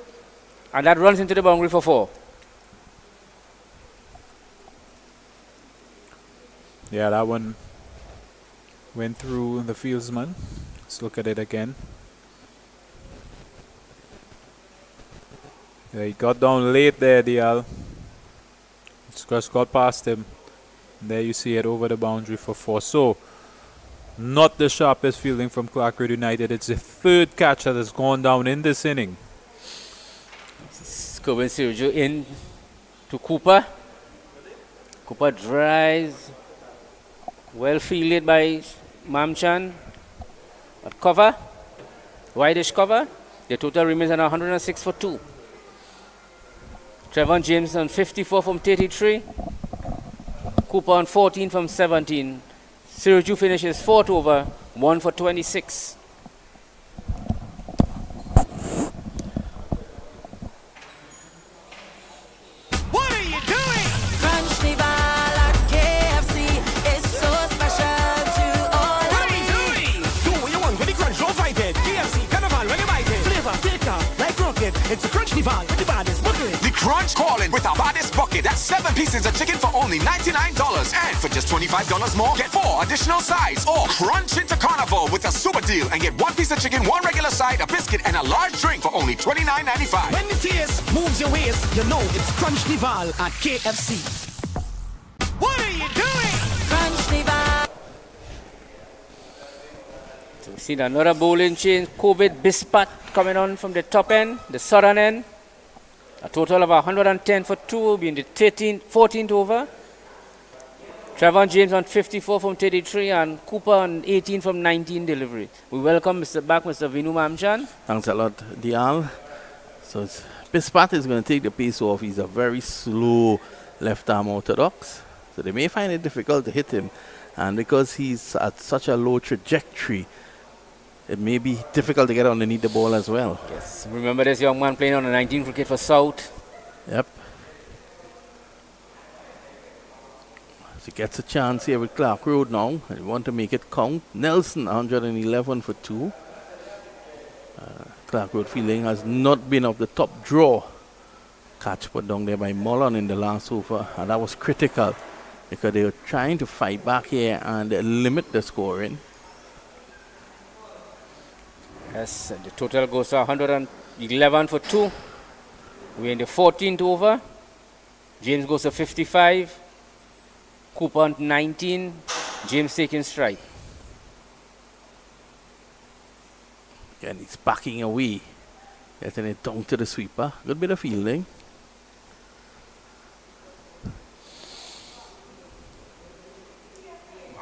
And that runs into the boundary for 4. Yeah, that one went through the fieldsman. Let's look at it again. Yeah, he got down late there, Deyal. Just got past him. There you see it over the boundary for 4. So, not the sharpest fielding from Clarke United. It's the 3rd catch that has gone down in this inning. Kerwin Sirju in to Cooper. Cooper drives. Well fielded by Mamchan. At cover. Wideish cover. The total remains at 106 for 2. Trevon James on 54 from 33. Cooper on 14 from 17. Sirju finishes 4th over, 1 for 26. What are you doing? Crunch the ball at KFC. It's so special to all What of are you me. doing? Do what you want with the crunch, don't fight it. KFC Carnival, when you bite it. Flavor, thicker, like rocket. It's a crunch Nival with the baddest bucket. The Crunch calling with our baddest bucket. That's 7 pieces of chicken for only $99. And for just $25 more, get 4 additional sides. Or crunch into Carnival with a super deal and get 1 piece of chicken, 1 regular side, a biscuit, and a large drink for only $29.95. When the taste moves your waist, you know it's crunch Nival at KFC. What are you doing? Crunch the ball. So we've seen another bowling change. COVID Bispat coming on from the top end, the southern end. A total of 110 for 2 will be in the 14th over. Trevon James on 54 from 33 and Cooper on 18 from 19 delivery. We welcome Mr. Vinu Mamchan. Thanks a lot, Deyal. So Bispat is going to take the pace off. He's a very slow left-arm orthodox. So they may find it difficult to hit him. And because he's at such a low trajectory, it may be difficult to get underneath the ball as well. Yes, remember this young man playing on the 19th wicket for South. Yep. So he gets a chance here with Clarke Road now. And you want to make it count. Nelson, 111 for 2. Clarke Road fielding has not been of the top draw. Catch put down there by Mullan in the last over. And that was critical because they were trying to fight back here and limit the scoring. Yes, and the total goes to 111 for 2. We're in the 14th over. James goes to 55. Cooper on 19. James taking strike. And he's backing away. Getting it down to the sweeper. Good bit of fielding.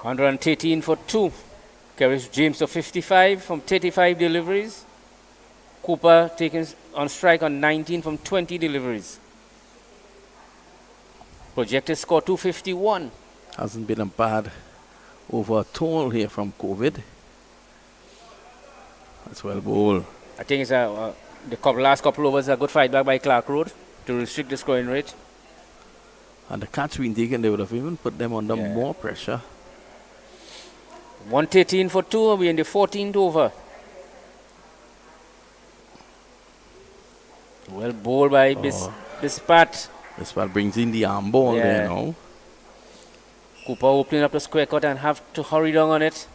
$113 for 2. Carries James to 55 from 35 deliveries. Cooper taking on strike on 19 from 20 deliveries. Projected score 251. Hasn't been a bad over at all here from COVID. That's well bowled. I think it's the last couple overs a good fight back by Clarke Road to restrict the scoring rate. And the catch being taken, they would have even put them under Yeah. more pressure. 113 for 2. We're in the 14th over. Well bowled by Bispat. Bispat brings in the arm ball there now. Cooper opening up the square cut and have to hurry down on it.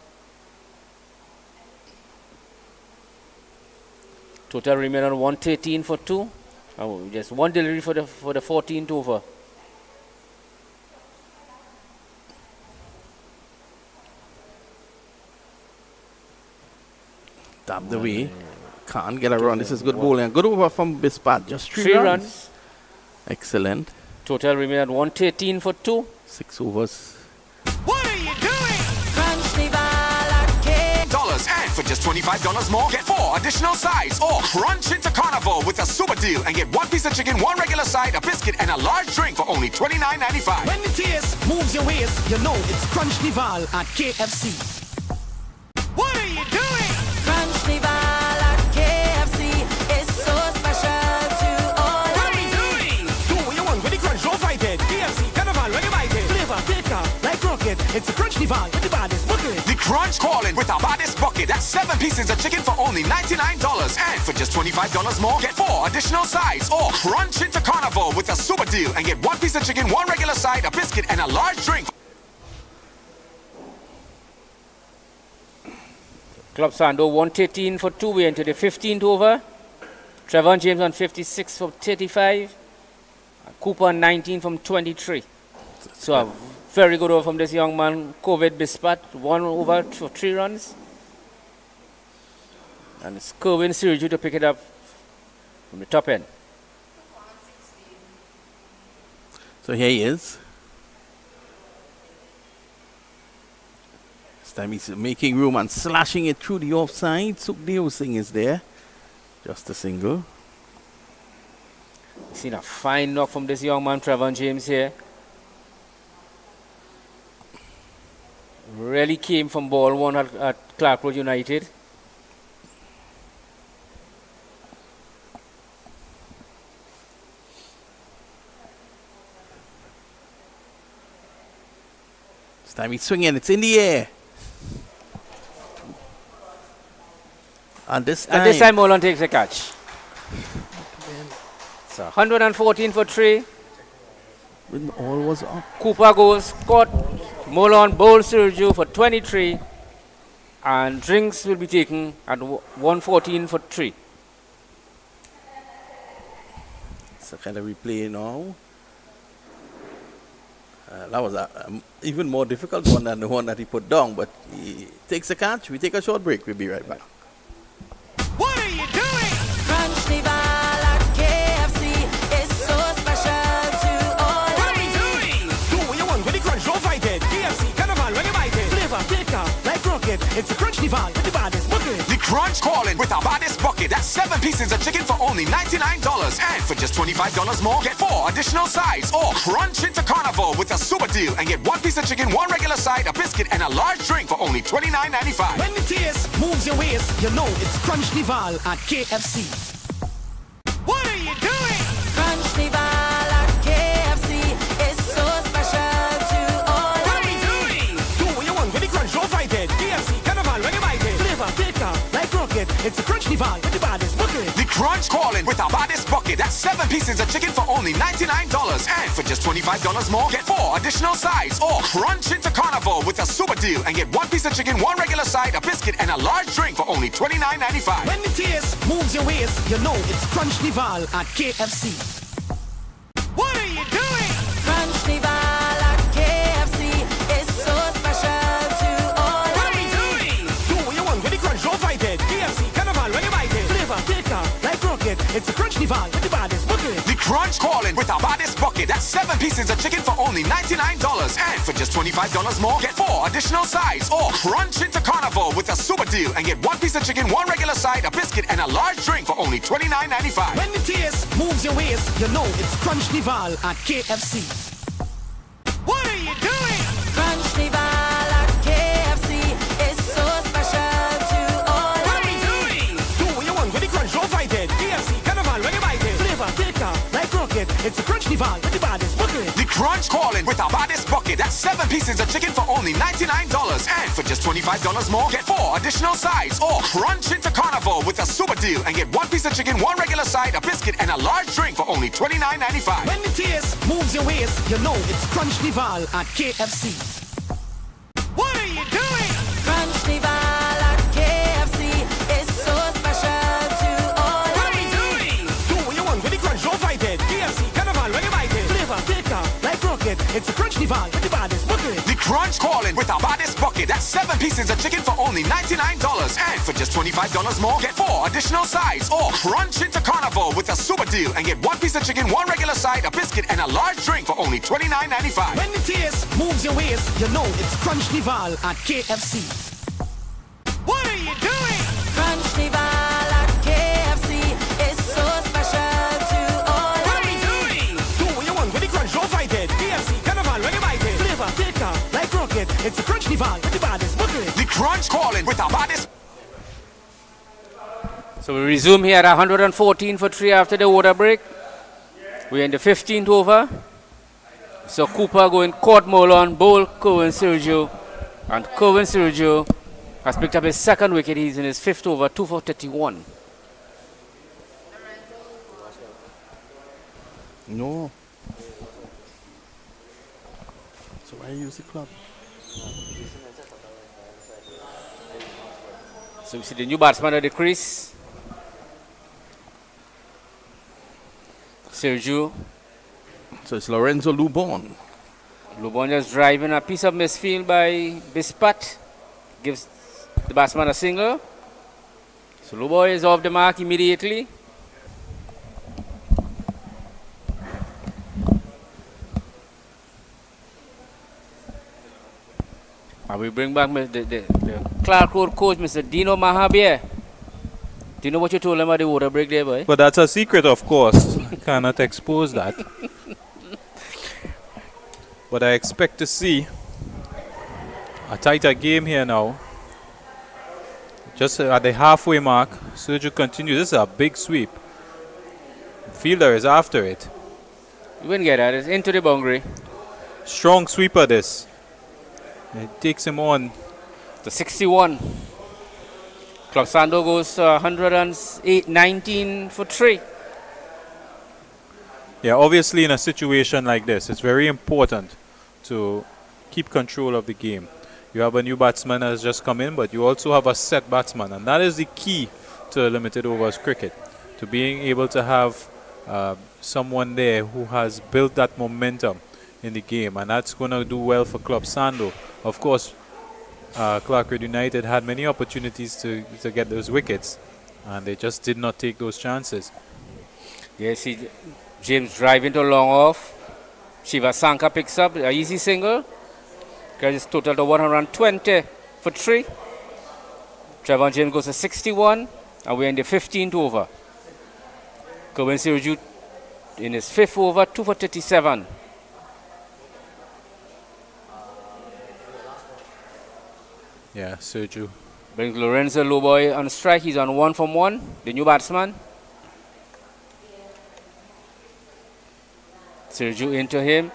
Total remain on 113 for 2. Oh, just one delivery for the 14th over. Tapped away. Can't get around. This is good bowling. Good over from Bispat. Just 3 runs. Excellent. Total remain at 113 for 2. 6 overs. What are you doing? And for just $25 more, get 4 additional sides or crunch into Carnival with a super deal and get 1 piece of chicken, 1 regular side, a biscuit, and a large drink for only $29.95. When the taste moves your waist, you know it's Crunch Nival at KFC. What are you doing? Crunch Nival at KFC is so special to all What are you doing? Do what you want with the crunch, don't fight it. KFC Carnival, when you bite it. Flavor, thicker, like rocket. It's a Crunch Nival with the baddest bucket. The Crunch calling with our baddest bucket. That's 7 pieces of chicken for only $99. And for just $25 more, get 4 additional sides or crunch into Carnival with a super deal and get 1 piece of chicken, 1 regular side, a biscuit, and a large drink. Club Sando 113 for 2. We're into the 15th over. Trevon James on 56 for 35. Cooper on 19 from 23. So a very good over from this young man, COVID Bispat. 1 over for 3 runs. And it's Kerwin Sirju to pick it up from the top end. So here he is. This time he's making room and slashing it through the offside. Sukhdev Singh is there. Just a single. Seen a fine knock from this young man, Trevon James here. Really came from ball 1 at Clarke Road United. This time he's swinging. It's in the air. And this time Mullan takes a catch. So 114 for 3. when all was up. Cooper goes, caught. Mullan bowls Sirju for 23. And drinks will be taken at 114 for 3. It's a kind of replay now. That was an even more difficult one than the one that he put down, but he takes a catch. We take a short break. We'll be right back. What are you doing? Crunch Nival at KFC is so special to all What are you doing? Do what you want with the crunch, don't fight it. KFC Carnival, when you bite it. Flavor, thicker, like rocket. It's a Crunch Nival with the baddest bucket. The Crunch calling with our baddest bucket. That's 7 pieces of chicken for only $99. And for just $25 more, get 4 additional sides or crunch into Carnival with a super deal and get 1 piece of chicken, 1 regular side, a biscuit, and a large drink for only $29.95. When the taste moves your waist, you know it's Crunch Nival at KFC. What are you doing? Crunch Nival at KFC is so special to all What are you doing? Do what you want with the crunch, don't fight it. KFC Carnival, when you bite it. Flavor, thicker, like rocket. It's a Crunch Nival with the baddest bucket. The Crunch calling with our baddest bucket. That's 7 pieces of chicken for only $99. And for just $25 more, get 4 additional sides or crunch into Carnival with a super deal and get 1 piece of chicken, 1 regular side, a biscuit, and a large drink for only $29.95. When the taste moves your waist, you know it's Crunch Nival at KFC. What are you doing? Crunch Nival at KFC is so special to all What are you doing? Do what you want with the crunch, don't fight it. KFC Carnival, when you bite it. Flavor, thicker, like rocket. It's a Crunch Nival with the baddest bucket. The Crunch calling with our baddest bucket. That's 7 pieces of chicken for only $99. And for just $25 more, get 4 additional sides or crunch into Carnival with a super deal and get 1 piece of chicken, 1 regular side, a biscuit, and a large drink for only $29.95. When the taste moves your waist, you know it's Crunch Nival at KFC. What are you doing? Crunch Nival at KFC is so special to all What are you doing? Do what you want with the crunch, don't fight it. KFC Carnival, when you bite it. Flavor, thicker, like rocket. It's a crunch Nival with the baddest bucket. The Crunch calling with our baddest bucket. That's 7 pieces of chicken for only $99. And for just $25 more, get 4 additional sides. Or crunch into Carnival with a super deal and get 1 piece of chicken, 1 regular side, a biscuit, and a large drink for only $29.95. When the taste moves your waist, you know it's crunch Nival at KFC. What are you doing? Crunch Nival at KFC is so special to all What of are you me. doing? Do what you want with the crunch, don't fight it. KFC Carnival when you bite it. Flavor, thicker, like rocket. It's a crunch Nival with the baddest bucket. The Crunch calling with our baddest bucket. That's 7 pieces of chicken for only $99. And for just $25 more, get 4 additional sides. Or crunch into Carnival with a super deal and get 1 piece of chicken, 1 regular side, a biscuit, and a large drink for only $29.95. When the taste moves your waist, you know it's crunch Nival at KFC. What are you doing? Crunch Nival at KFC is so special to all What of are you me. doing? Do what you want with the crunch, don't fight it. KFC Carnival when you bite it. Flavor, thicker, like rocket. It's a crunch Nival with the baddest bucket. The Crunch calling with our baddest. So we resume here at 114 for 3 after the water break. We're in the 15th over. So Cooper going court Mullan, bowl Kerwin Sirju. And Kerwin Sirju has picked up his 2nd wicket. He's in his 5th over, 2 for 31. No. So why use the club? So we see the new batsman at the crease. Sirju. So it's Lorenzo Lubour. Lubour just driving a piece of misfield by Bispat. Gives the batsman a single. So Lubour is off the mark immediately. And we bring back the Clark Road coach, Mr. Dino Mahabier. Do you know what you told him about the water break there, boy? But that's a secret, of course. I cannot expose that. But I expect to see a tighter game here now. Just at the halfway mark, Sirju continues. This is a big sweep. Fielder is after it. You wouldn't get that. It's into the boundary. Strong sweeper this. It takes him on. The 61. Club Sando goes 108-19 for 3. Yeah, obviously in a situation like this, it's very important to keep control of the game. You have a new batsman that has just come in, but you also have a set batsman. And that is the key to limited overs cricket, to being able to have someone there who has built that momentum in the game. And that's going to do well for Club Sando. Of course, Clarke United had many opportunities to get those wickets, and they just did not take those chances. Yes, James driving to long off. Shiva Sanka picks up an easy single. Carries total to 120 for 3. Trevon James goes to 61, and we're in the 15th over. Kerwin Sirju in his 5th over, 2 for 37. Yeah, Sirju. Brings Lorenzo Lubour on strike. He's on 1 from 1, the new batsman. Sirju into him.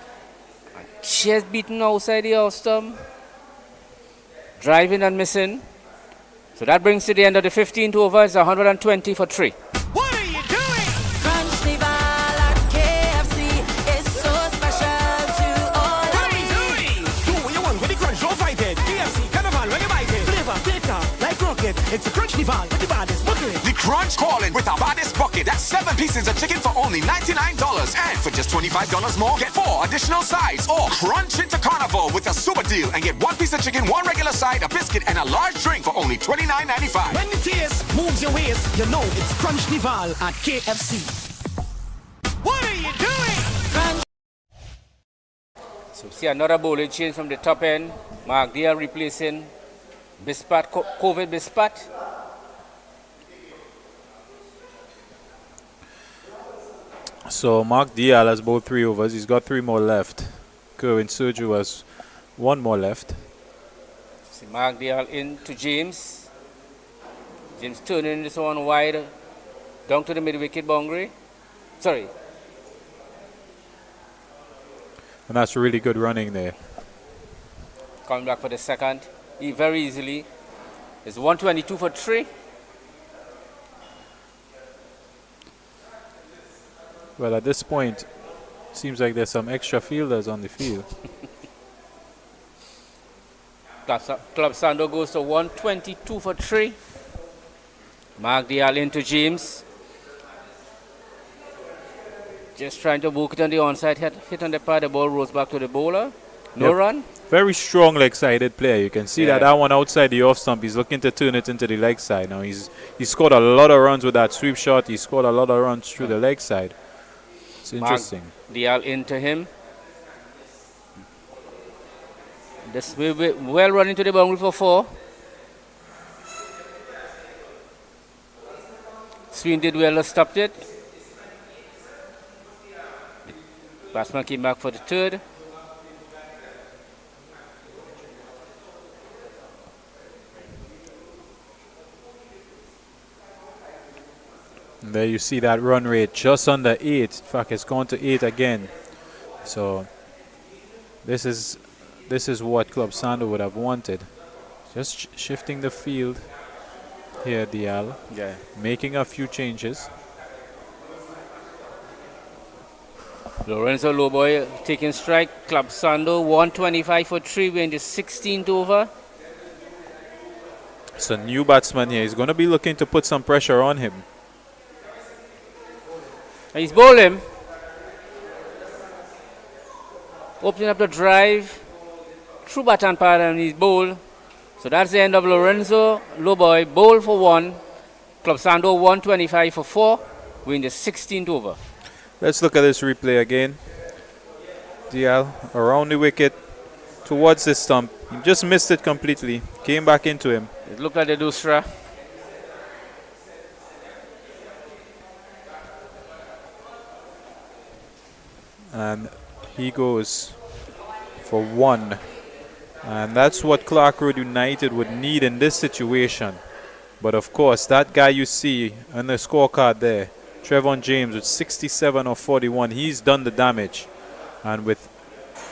Just beaten outside the off stump. Driving and missing. So that brings to the end of the 15th over. It's 120 for 3. What are you doing? Crunch Nival at KFC is so special to all What of are you me. doing? Do what you want with the crunch, don't fight it. KFC Carnival when you bite it. Flavor, thicker, like rocket. It's a crunch Nival with the baddest bucket. The Crunch calling with our baddest bucket. That's 7 pieces of chicken for only $99. And for just $25 more, get 4 additional sides. Or crunch into Carnival with a super deal and get 1 piece of chicken, 1 regular side, a biscuit, and a large drink for only $29.95. When the taste moves your waist, you know it's crunch Nival at KFC. What are you doing? Crunch So see another bowling change from the top end. Mark Deyal replacing Bispat, COVID Bispat. So Mark Deyal has bowled 3 overs. He's got 3 more left. Kerwin Sirju has 1 more left. See Mark Deyal in to James. James turning this one wide down to the mid-wicket boundary. Sorry. And that's really good running there. Coming back for the second. Very easily. It's 122 for 3. Well, at this point, seems like there's some extra fielders on the field. Club Sando goes to 122 for 3. Mark Deyal into James. Just trying to book it on the onside. Hit on the pad. The ball rolls back to the bowler. No run. Very strong leg-sided player. You can see that one outside the off stump. He's looking to turn it into the leg side. Now he scored a lot of runs with that sweep shot. He scored a lot of runs through the leg side. It's interesting. Deyal into him. This will be well run into the boundary for 4. Sween did well, stopped it. Batsman came back for the third. And there you see that run rate just under 8. In fact, it's gone to 8 again. So this is what Club Sando would have wanted. Just shifting the field here, Deyal. Yeah. Making a few changes. Lorenzo Lubour taking strike. Club Sando 125 for 3. We're in the 16th over. It's a new batsman here. He's going to be looking to put some pressure on him. And he's bowling. Opening up the drive. Through baton pad and he's bowled. So that's the end of Lorenzo Lubour. Bowl for 1. Club Sando 125 for 4. We're in the 16th over. Let's look at this replay again. Deyal around the wicket towards the stump. He just missed it completely. Came back into him. It looked like the Dusra. And he goes for 1. And that's what Clarke Road United would need in this situation. But of course, that guy you see on the scorecard there, Trevon James with 67 or 41, he's done the damage. And with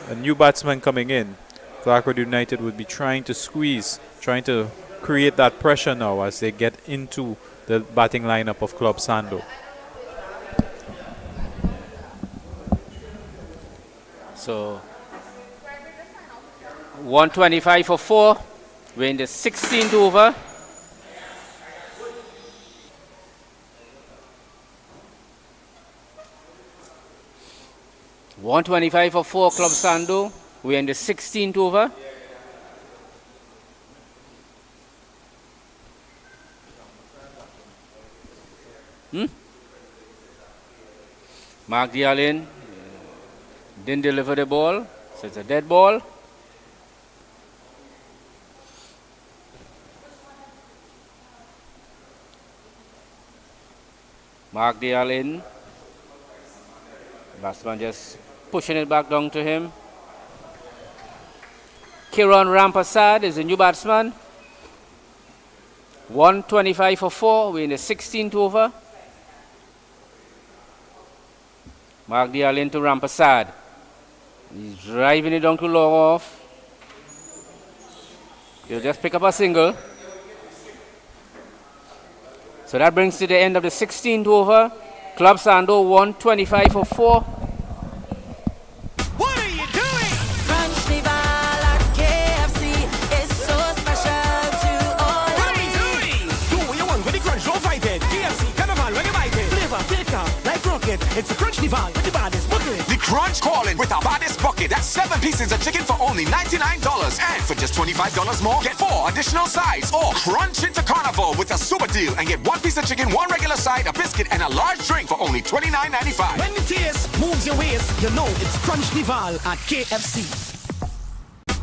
a new batsman coming in, Clarke Road United would be trying to squeeze, trying to create that pressure now as they get into the batting lineup of Club Sando. So 125 for 4. We're in the 16th over. .125 for 4, Club Sando. We're in the 16th over. Mark Deyal in. Didn't deliver the ball, so it's a dead ball. Mark Deyal in. Batsman just pushing it back down to him. Kerwin Rampasad is the new batsman. 125 for 4. We're in the 16th over. Mark Deyal into Rampasad. He's driving it down to long off. He'll just pick up a single. So that brings to the end of the 16th over. Club Sando 125 for 4. What are you doing? Crunch the ball at KFC is so special to all What of are we me. doing? Do what you want with the crunch, don't fight it. KFC Carnival, when you bite it. Flavor, thicker, like rocket. It's a crunch Nival with the baddest bucket. The Crunch calling with our baddest bucket. That's 7 pieces of chicken for only $99. And for just $25 more, get 4 additional sides. Or crunch into Carnival with a super deal and get 1 piece of chicken, 1 regular side, a biscuit, and a large drink for only $29.95. When the taste moves your waist, you know it's crunch Nival at KFC.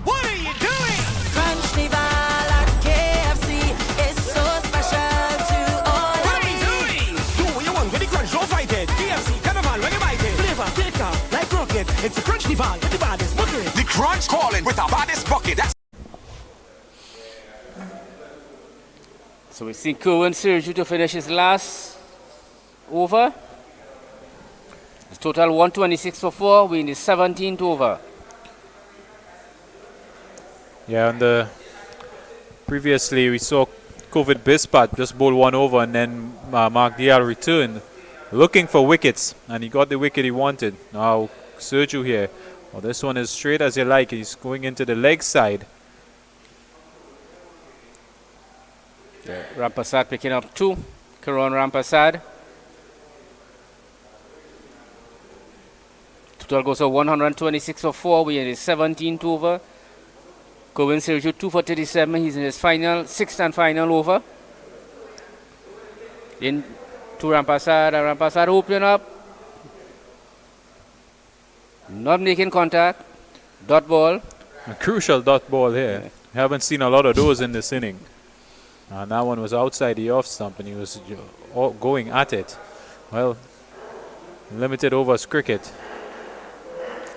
What are you doing? Crunch the ball at KFC is so special to all What of are we me. doing? Do what you want with the crunch, don't fight it. KFC Carnival, when you bite it. Flavor, thicker, like rocket. It's a crunch Nival with the baddest bucket. The Crunch calling with our baddest bucket. That's So we see Kerwin Sirju to finish his last over. Total 126 for 4. We're in the 17th over. Yeah, and previously we saw COVID Bispat just bowl one over, and then Mark Deyal returned looking for wickets, and he got the wicket he wanted. Now Sirju here. Well, this one is straight as you like. He's going into the leg side. Yeah. Rampasad picking up 2. Kerwin Rampasad. Total goes to 126 for 4. We're in the 17th over. Kerwin Sirju 2 for 37. He's in his final, 6th and final over. In to Rampasad. Rampasad opening up. Not making contact. Dot ball. A crucial dot ball here. Yeah. Haven't seen a lot of those in this inning. And that one was outside the off stump, and he was going at it. Well, limited overs cricket.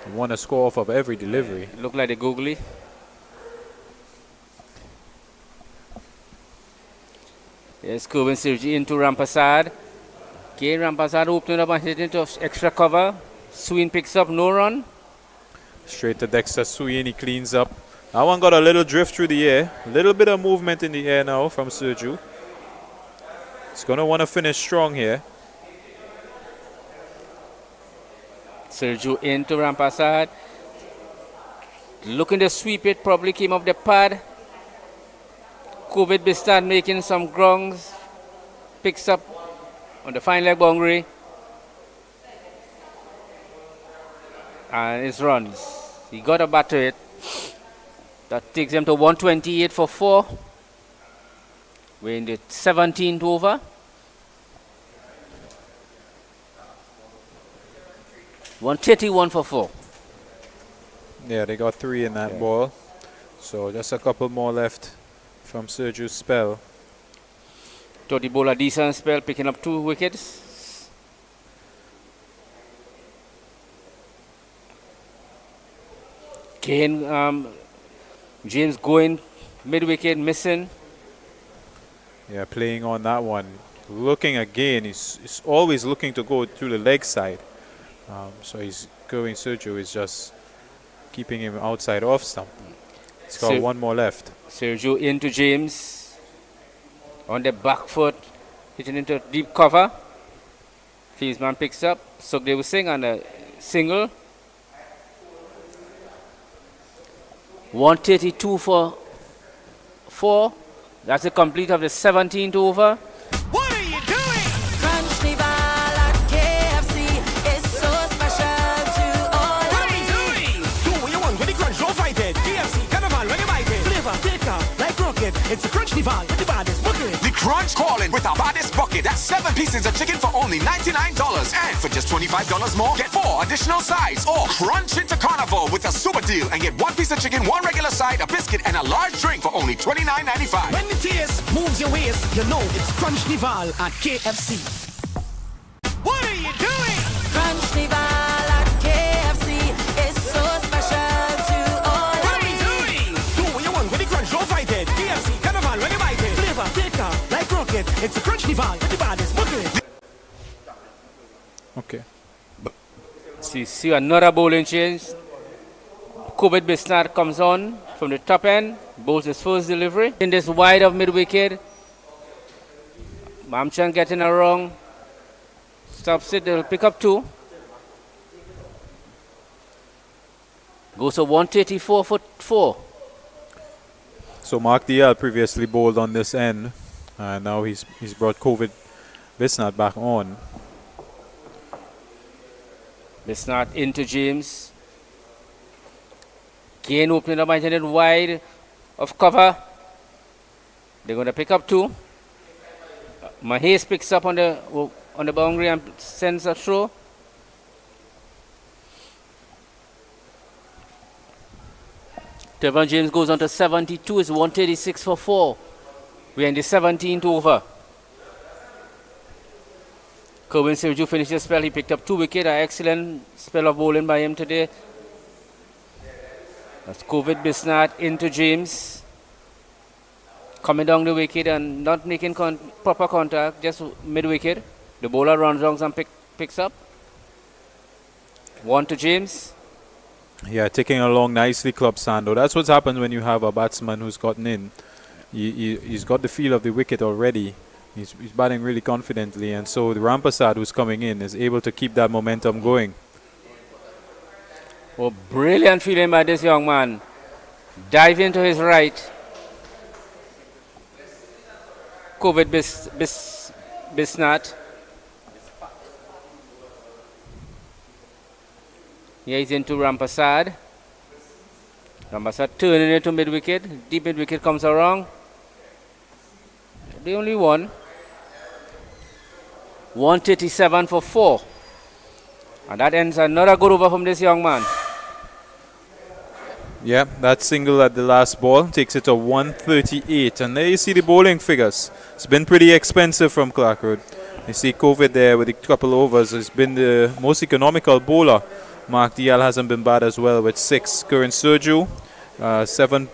You want to score off of every delivery. Look like the googly. Yes, Kerwin Sirju into Rampasad. Okay, Rampasad opening up and hitting into extra cover. Sween picks up, no run. Straight to Dexter Sween, he cleans up. That one got a little drift through the air. A little bit of movement in the air now from Sirju. He's going to want to finish strong here. Sirju into Rampasad. Looking to sweep it, probably came off the pad. COVID Bispat making some grounds. Picks up on the fine leg boundary. And his runs. He got a bat to it. That takes him to 128 for 4. We're in the 17th over. $131 for 4. Yeah, they got 3 in that ball. So just a couple more left from Sirju's spell. Thought he bowled a decent spell, picking up 2 wickets. Again, James going mid-wicket, missing. Yeah, playing on that one. Looking again, he's always looking to go through the leg side. So he's going, Sirju is just keeping him outside off stump. He's got one more left. Sirju into James. On the back foot, hitting into deep cover. Fieldsman picks up. Sukdev Singh on a single. 132 for 4. That's the complete of the 17th over. What are you doing? Crunch Nival at KFC is so special to all What of are you we. doing? Do what you want with the crunch, don't fight it. KFC Carnival, when you bite it. Flavor, thicker, like rocket. It's a crunch Nival with the baddest bucket. The Crunch calling with our baddest bucket. That's 7 pieces of chicken for only $99. And for just $25 more, get 4 additional sides. Or crunch into Carnival with a super deal and get 1 piece of chicken, 1 regular side, a biscuit, and a large drink for only $29.95. When the taste moves your waist, you know it's Crunch Nival at KFC. What are you doing? Crunch Nival at KFC is so special to all What of are you we. doing? Do what you want with the crunch, don't fight it. KFC Carnival, when you bite it. Flavor, thicker, like rocket. It's a Crunch Nival with the baddest bucket. Okay. See another bowling change. COVID Bispat comes on from the top end. Bowls his first delivery. In this wide of mid-wicket. Mamchan getting it wrong. Stops it. They'll pick up 2. Goes to 134 for 4. So Mark Deyal previously bowled on this end, and now he's brought COVID Bispat back on. Bispat into James. Again opening up and hitting wide of cover. They're going to pick up 2. Mahesh picks up on the boundary and sends a throw. Trevon James goes on to 72. It's 136 for 4. We're in the 17th over. Kerwin Sirju finished his spell. He picked up 2 wickets. An excellent spell of bowling by him today. That's COVID Bispat into James. Coming down the wicket and not making proper contact, just mid-wicket. The bowler runs wrong and picks up. 1 to James. Yeah, taking along nicely, Club Sando. That's what's happened when you have a batsman who's gotten in. He's got the feel of the wicket already. He's batting really confidently, and so the Rampasad who's coming in is able to keep that momentum going. Oh, brilliant feeling by this young man. Dive into his right. COVID Bispat. Here he's into Rampasad. Rampasad turning it to mid-wicket. Deep mid-wicket comes around. The only one. 137 for 4. And that ends another good over from this young man. Yeah, that single at the last ball takes it to 138. And there you see the bowling figures. It's been pretty expensive from Clarke Road. You see COVID there with a couple overs. It's been the most economical bowler. Mark Deyal hasn't been bad as well with 6. Kerwin Sirju, 7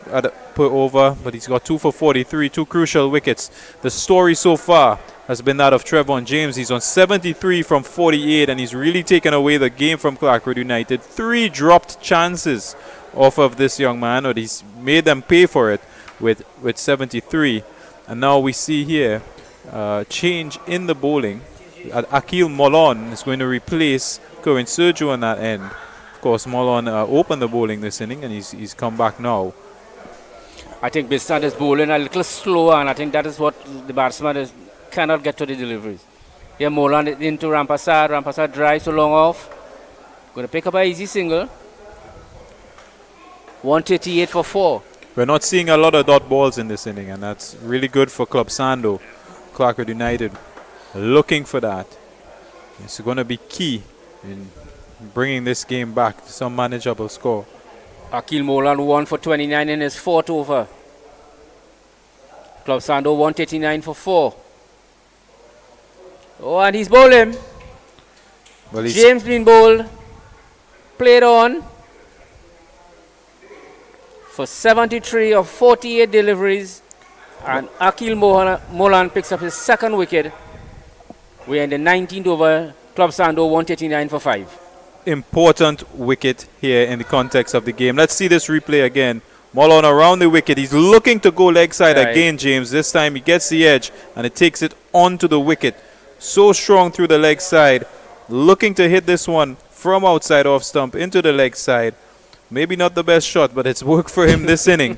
per over, but he's got 2 for 43, 2 crucial wickets. The story so far has been that of Trevon James. He's on 73 from 48, and he's really taken away the game from Clarke Road United. 3 dropped chances off of this young man, but he's made them pay for it with 73. And now we see here change in the bowling. Akil Mullan is going to replace Kerwin Sirju on that end. Of course, Mullan opened the bowling this inning, and he's come back now. I think Bispat is bowling a little slower, and I think that is what the batsman cannot get to the deliveries. Here Mullan into Rampasad. Rampasad drives so long off. Going to pick up an easy single. 138 for 4. We're not seeing a lot of dot balls in this inning, and that's really good for Club Sando. Clarke Road United looking for that. It's going to be key in bringing this game back to some manageable score. Akil Mullan 1 for 29 in his 4th over. Club Sando 139 for 4. Oh, and he's bowling. Well, James being bowled. Played on. For 73 of 48 deliveries. And Akil Mullan picks up his 2nd wicket. We're in the 19th over. Club Sando 139 for 5. Important wicket here in the context of the game. Let's see this replay again. Mullan around the wicket. He's looking to go leg side again, James. This time he gets the edge and it takes it onto the wicket. So strong through the leg side. Looking to hit this one from outside off stump into the leg side. Maybe not the best shot, but it's worked for him this inning.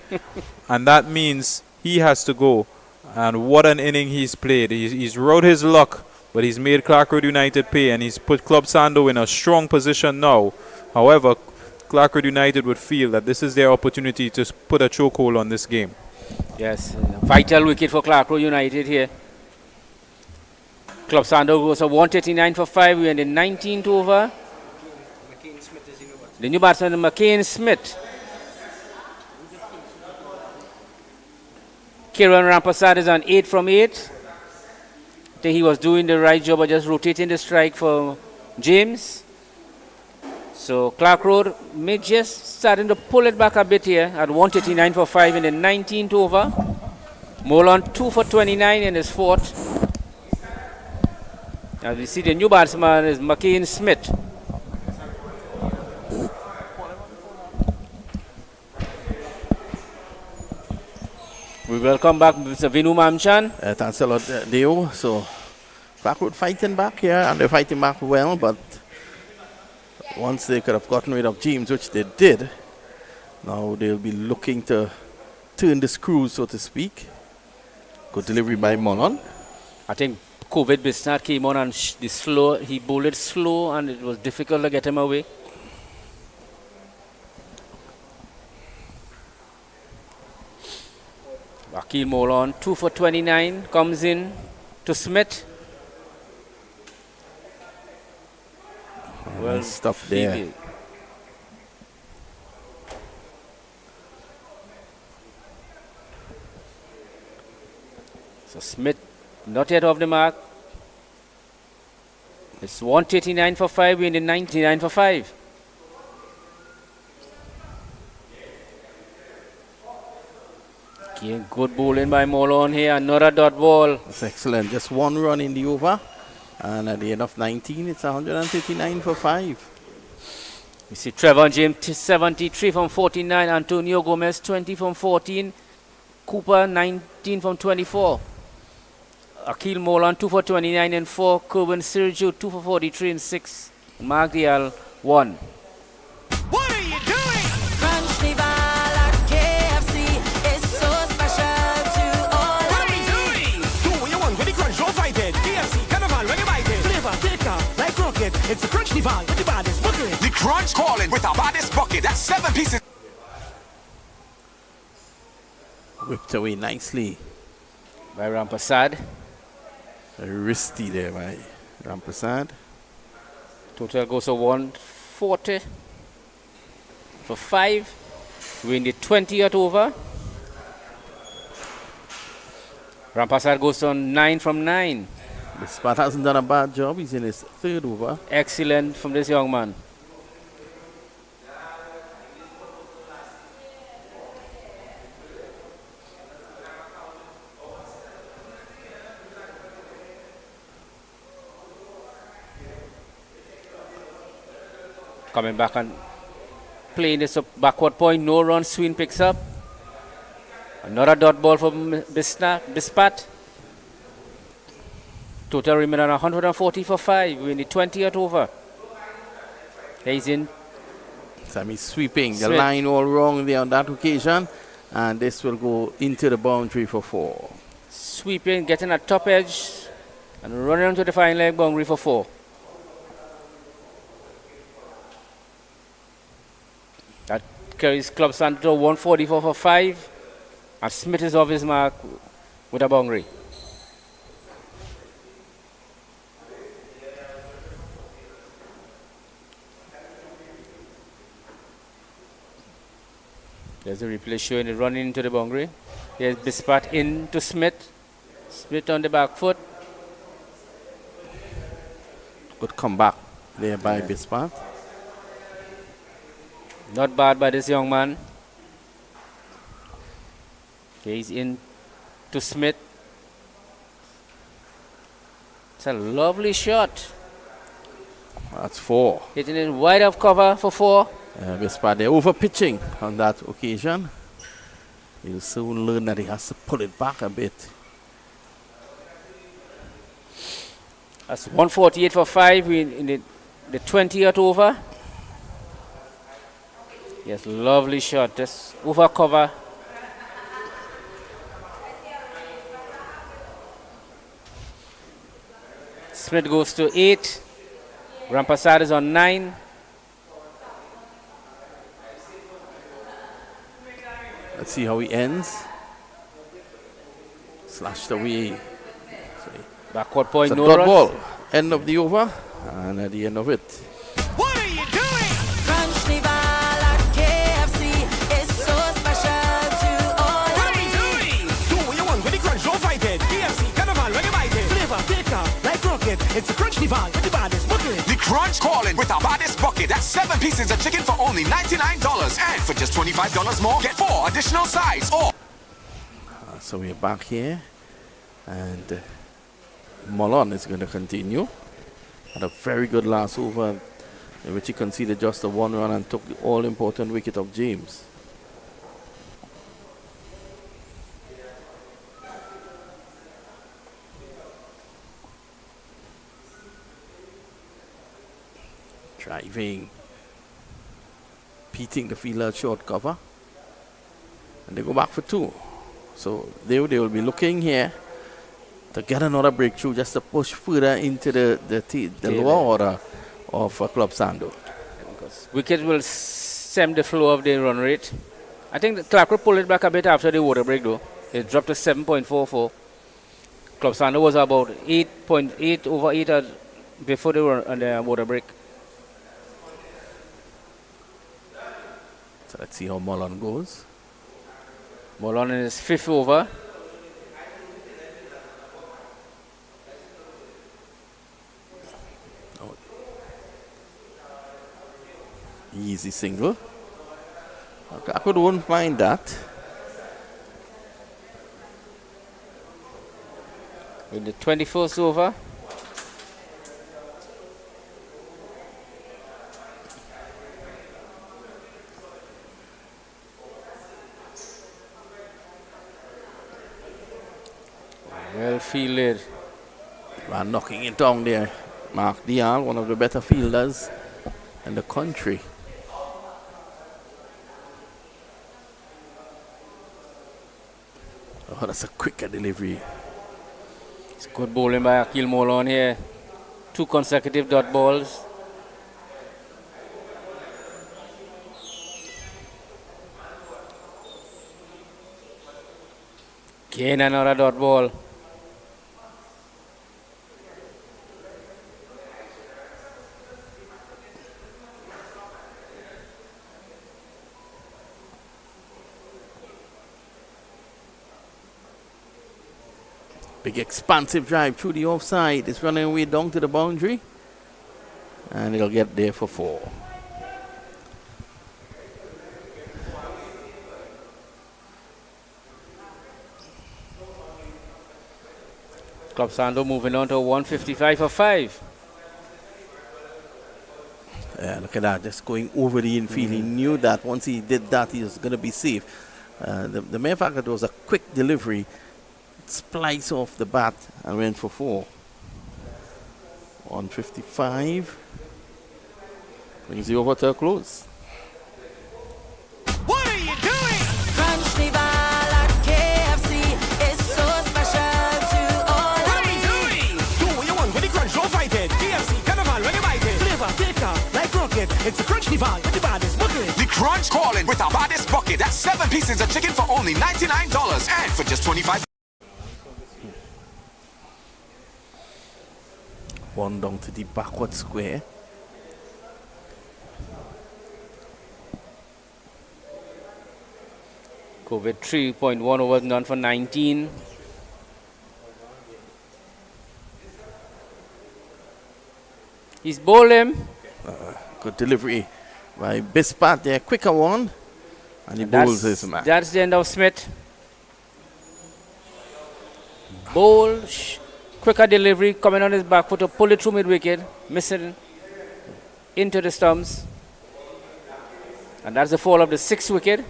And that means he has to go. And what an inning he's played. He's rode his luck, but he's made Clarke Road United pay, and he's put Club Sando in a strong position now. However, Clarke Road United would feel that this is their opportunity to put a chokehold on this game. Yes, vital wicket for Clarke Road United here. Club Sando goes a 139 for 5. We're in the 19th over. The new batsman, McCain Smith. Kerwin Rampasad is on 8 from 8. I think he was doing the right job of just rotating the strike for James. So Clarke Road may just starting to pull it back a bit here at 139 for 5 in the 19th over. Mullan 2 for 29 in his 4th. As we see, the new batsman is McCain Smith. We welcome back Mr. Vinu Mamchan. Thanks a lot, Deo. So, Clarke Road fighting back here, and they're fighting back well, but once they could have gotten rid of James, which they did, now they'll be looking to turn the screws, so to speak. Good delivery by Mullan. I think COVID Bispat came on and he bowled it slow, and it was difficult to get him away. Akil Mullan 2 for 29 comes in to Smith. Well, stuff there. So Smith not yet off the mark. It's 139 for 5. We're in the 99 for 5. Again, good bowling by Mullan here. Another dot ball. That's excellent. Just 1 run in the over. And at the end of 19, it's 139 for 5. We see Trevon James 73 from 49, Antonio Gomez 20 from 14, Cooper 19 from 24, Akil Mullan 2 for 29 and 4, Kerwin Sirju 2 for 43 and 6, Deyal 1. What are you doing? Crunch Nival at KFC is so special to all What of are you me. doing? Do what you want with the crunch, don't fight it. KFC Carnival, when you bite it. Flavor, thicker, like rocket. It's a crunch Nival with the baddest bucket. The crunch calling with our baddest bucket. That's 7 pieces. Whipped away nicely. By Rampasad. Very risky there by Rampasad. Total goes to 140 for 5. We're in the 20th over. Rampasad goes on 9 from 9. Bispat hasn't done a bad job. He's in his 3rd over. Excellent from this young man. Coming back and playing this up backward point. No run. Sween picks up. Another dot ball from Bispat. Total remain on 140 for 5. We're in the 20th over. He's in. Sammy sweeping the Smith. line all wrong there on that occasion. And this will go into the boundary for 4. Sweeping, getting at top edge. And running onto the fine leg boundary for 4. That carries Club Sando 144 for 5. And Smith is off his mark with a boundary. There's a replay showing it running into the boundary. Here's Bispat into Smith. Smith on the back foot. Good comeback there by Bispat. Not bad by this young man. Okay, he's in to Smith. It's a lovely shot. That's 4. Hitting it wide of cover for 4. Bispat, they're over pitching on that occasion. He'll soon learn that he has to pull it back a bit. That's 148 for 5. We're in the 20th over. Yes, lovely shot. Just over cover. Smith goes to 8. Rampasad is on 9. Let's see how he ends. Slashed away. Backward point, It's a no dot runs. ball. End of the over. And at the end of it, What are you doing? Crunch Nival at KFC is so special to all What of are you me. doing? Do what you want with the crunch, don't fight it. KFC Carnival, when you bite it. Flavor, thicker, like rocket. It's a crunch Nival with the baddest bucket. The crunch calling with our baddest bucket. That's 7 pieces of chicken for only $99. And for just $25 more, get 4 additional sides. Or so we're back here. And Mullan is going to continue. Had a very good last over in which he conceded just a 1 run and took the all-important wicket of James. Driving. Beating the fielder short cover. And they go back for 2. So they will be looking here to get another breakthrough just to push further into the lower order of Club Sando. Because wicket will stem the flow of the run rate. I think the Clarke will pull it back a bit after the water break though. It dropped to 7.44. Club Sando was about 8.8 over 8 before the water break. So let's see how Mullan goes. Mullan in his 5th over. Easy single. I wouldn't mind that. In the 21st over. fielded. And knocking it down there. Mark Deyal, one of the better fielders in the country. Oh, that's a quicker delivery. It's good bowling by Akil Mullan here. 2 consecutive dot balls. Again another dot ball. Big expansive drive through the offside. It's running away down to the boundary. And it'll get there for 4. Club Sando moving on to 155 for 5. Yeah, look at that, just going over the infield. He knew that once he did that, he was going to be safe. The mere fact that it was a quick delivery, splice off the bat and went for 4. 155. Brings the over to a close. What are you doing? Crunch the ball at KFC is so special to all What of are we me. doing? Do what you want with the crunch, don't fight it. KFC Carnival, when you bite it. Flavor, thicker, like rocket. It's a crunch dival with the baddest bucket. The Crunch calling with our baddest bucket. That's 7 pieces of chicken for only $99 and for just $25. One down to the backward square. Go with 3.1 overs, none for 19. He's bowled him. Good delivery by Bispat there. Quicker one. And he bowls his man. That's the end of Smith. Bowl, quicker delivery, coming on his back foot to pull it through mid-wicket, missing into the stumps. And that's the fall of the 6th wicket.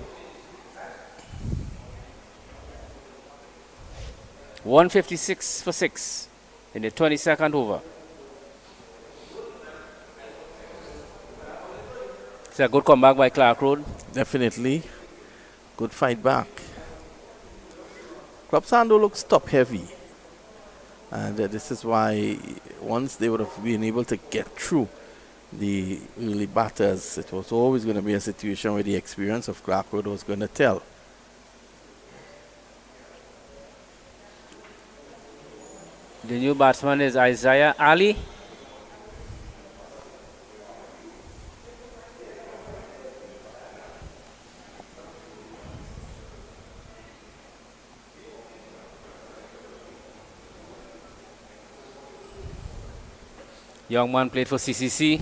156 for 6 in the 22nd over. It's a good comeback by Clarke Road. Definitely. Good fight back. Club Sando looks top heavy. And this is why once they would have been able to get through the early batters, it was always going to be a situation where the experience of Clarke Road was going to tell. The new batsman is Isaia Ali. Young man played for CCC.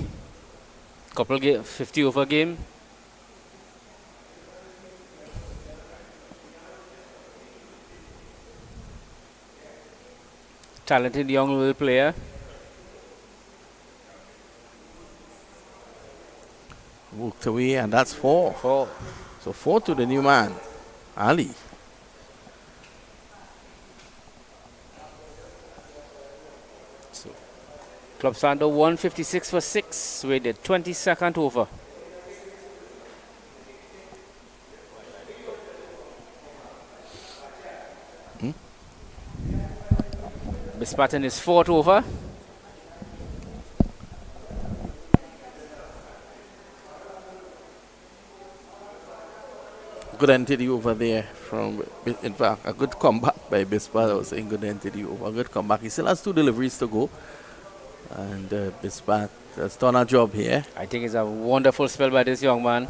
Couple 50 over game. Talented young little player. Walked away, and that's 4. 4. So 4 to the new man, Ali. Club Sando 156 for 6 with the 22nd over. Bispat in his 4th over. Good entity over there from, in fact, a good comeback by Bispat. I was saying good entity over, a good comeback. He still has 2 deliveries to go. And Bispat has done a job here. I think it's a wonderful spell by this young man.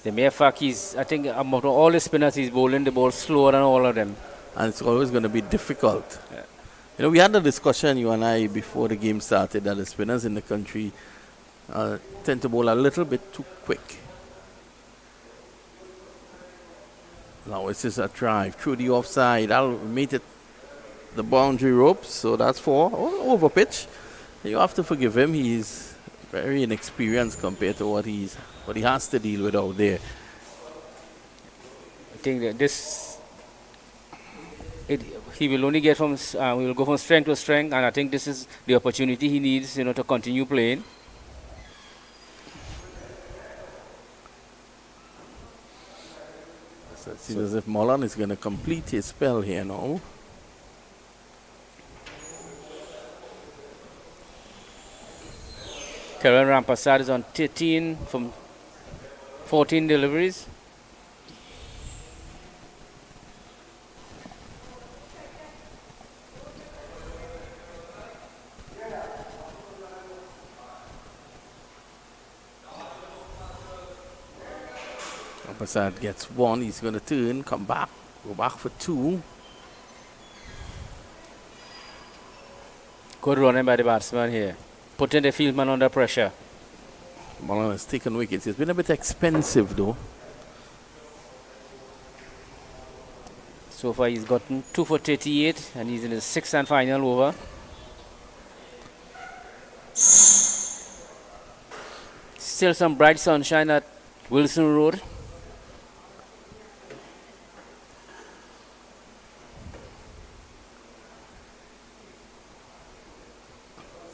The mere fact I think among all the spinners, he's bowling the ball slower than all of them. And it's always going to be difficult. Yeah. You know, we had a discussion, you and I, before the game started, that the spinners in the country tend to bowl a little bit too quick. Now this is a drive through the offside. I'll meet it the boundary ropes, so that's 4. Over pitch. You have to forgive him. He's very inexperienced compared to what he has to deal with out there. I think that this he will only get from he will go from strength to strength, and I think this is the opportunity he needs, to continue playing. So it seems as if Mullan is going to complete his spell here now. Kerwin Rampasad is on 13 from 14 deliveries. Rampasad gets one. He's going to turn, come back, go back for two. Good running by the batsman here, putting the fieldman under pressure. Mullan has taken wickets. It's been a bit expensive though. So far he's gotten 2 for 38 and he's in his 6th and final over. Still some bright sunshine at Wilson Road.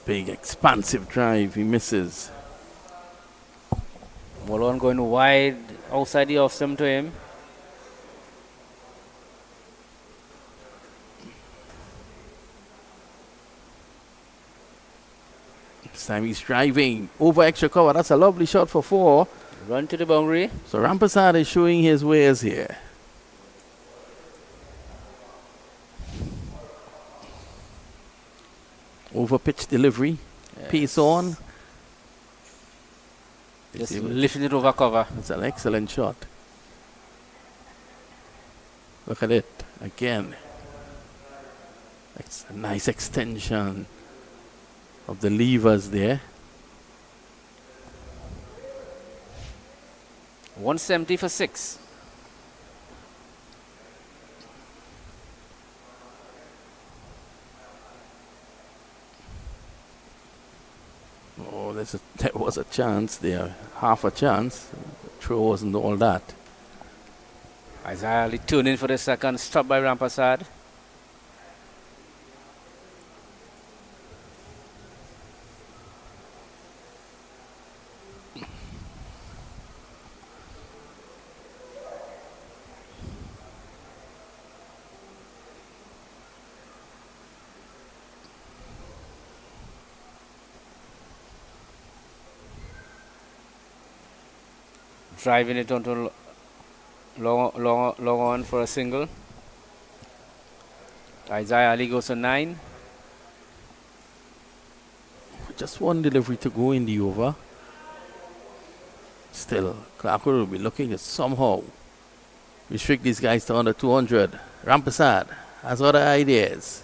Big expansive drive. He misses. Mullan going wide outside the off stump to him. This time he's driving over extra cover. That's a lovely shot for 4. Run to the boundary. So Rampasad is showing his wares here. Over pitch delivery. Yes. Pace on. Just lifting it over cover. It's an excellent shot. Look at it again. It's a nice extension of the levers there. 170 for 6. Oh, there was a chance there. Half a chance. Throw wasn't all that. Isaia Ali turning for the second. Stopped by Rampasad. Driving it onto long on for a single. Isaia Ali goes to 9. Just one delivery to go in the over. Still, Clarke will be looking to somehow restrict these guys to under 200. Rampasad has other ideas.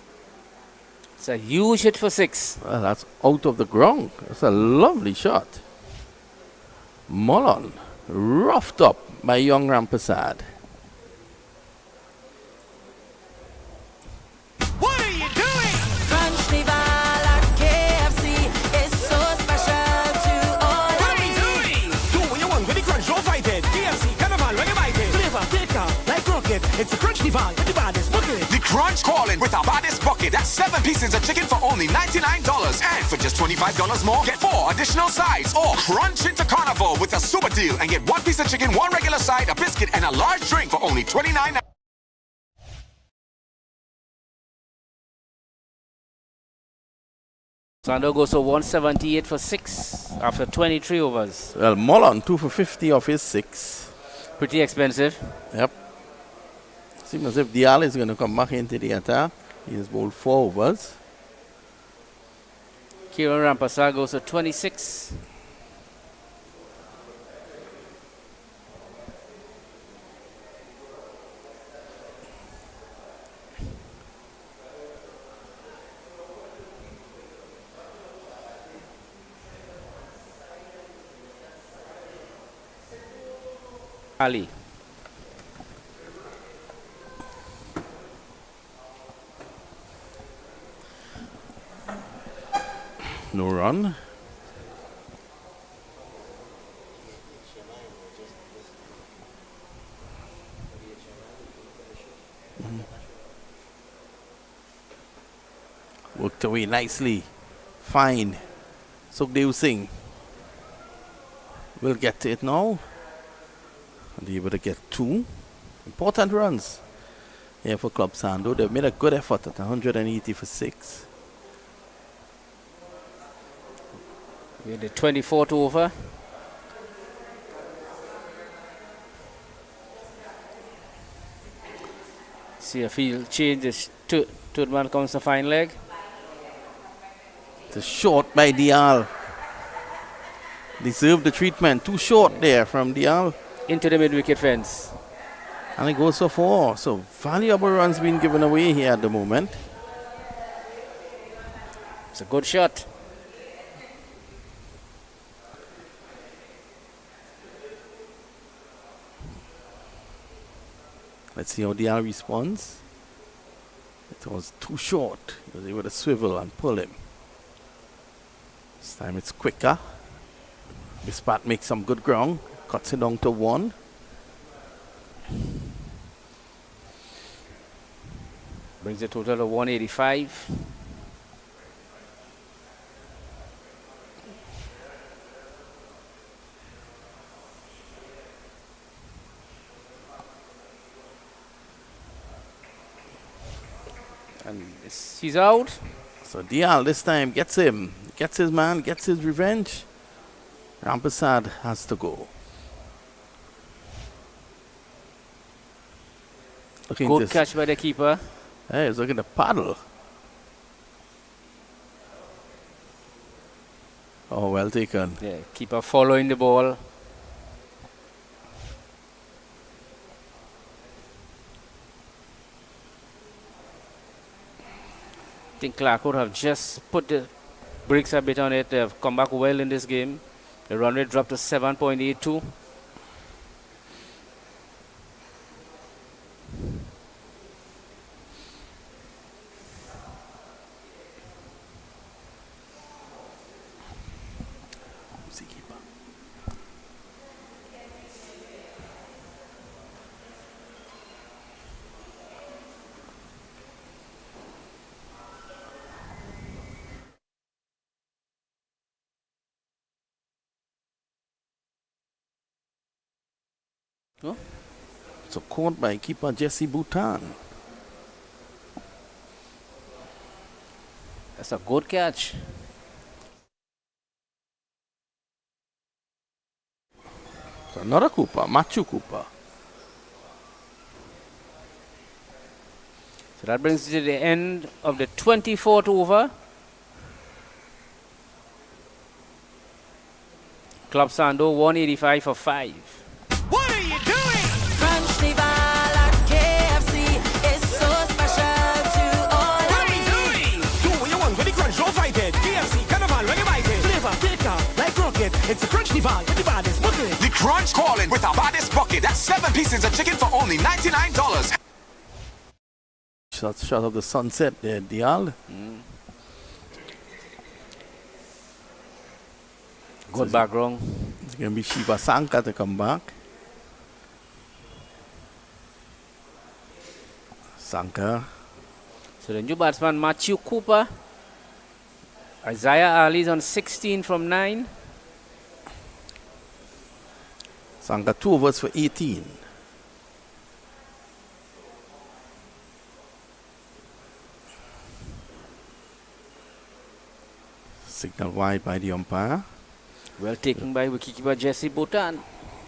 It's a huge hit for 6. Well, that's out of the ground. That's a lovely shot. Mullan roughed up by young Rampasad. What are you doing? Crunch Nival at KFC is so special to all What of are you we. doing? Do what you want with the crunch, don't fight it. KFC Carnival, when you bite it. Flavor, thicker, like rocket. It's a crunch Nival with the baddest bucket. The Crunch calling with our baddest bucket. That's 7 pieces of chicken for only $99. And for just $25 more, get 4 additional sides. Or crunch into Carnival with a super deal and get 1 piece of chicken, 1 regular side, a biscuit, and a large drink for only $29. Sando goes to 178 for 6 after 23 overs. Well, Mullan 2 for 50 off his 6. Pretty expensive. Yep. Seems as if Deyal is going to come back into the attack. He has bowled 4 overs. Kerwin Rampasad goes to 26. Ali. No run. away nicely. Fine. Sukhdev Singh will get to it now. And able to get 2 important runs here for Club Sando. They've made a good effort at 180 for 6. We're the 24th over. See a field change. The third man comes to fine leg. It's a short by Deyal. Deserved the treatment. Too short there from Deyal. Into the mid-wicket fence. And it goes for 4. So valuable runs being given away here at the moment. It's a good shot. Let's see how Deyal responds. It was too short. He was able to swivel and pull him. This time it's quicker. Bispat makes some good ground. Cuts it down to 1. Brings the total to 185. And he's out. So Deyal this time gets him. Gets his man. Gets his revenge. Rampasad has to go. Good catch by the keeper. Hey, he's looking to paddle. Oh, well taken. Yeah, keeper following the ball. I think Clarke would have just put the brakes a bit on it. They have come back well in this game. The run rate dropped to 7.82. Oh. So caught by keeper Jesse Bhutan. That's a good catch. So another Cooper, Machu Cooper. So that brings us to the end of the 24th over. Club Sando 185 for 5. What are you doing? Crunch Nival at KFC is so special to all What of are you we. doing? Do what you want with the crunch, don't fight it. KFC Carnival, when you bite it. Flavor, thicker, like rocket. It's a crunch Nival with the baddest bucket. The Crunch calling with our baddest bucket. That's 7 pieces of chicken for only $99. Shot of the sunset there, Deyal. Good background. It's going to be Shiva Sanka to come back. Sanka. So the new batsman Matthew Cooper. Isaia Ali is on 16 from 9. Sanka 2 overs for 18. Signal wide by the umpire. Well taken by wicketkeeper Jesse Bhutan.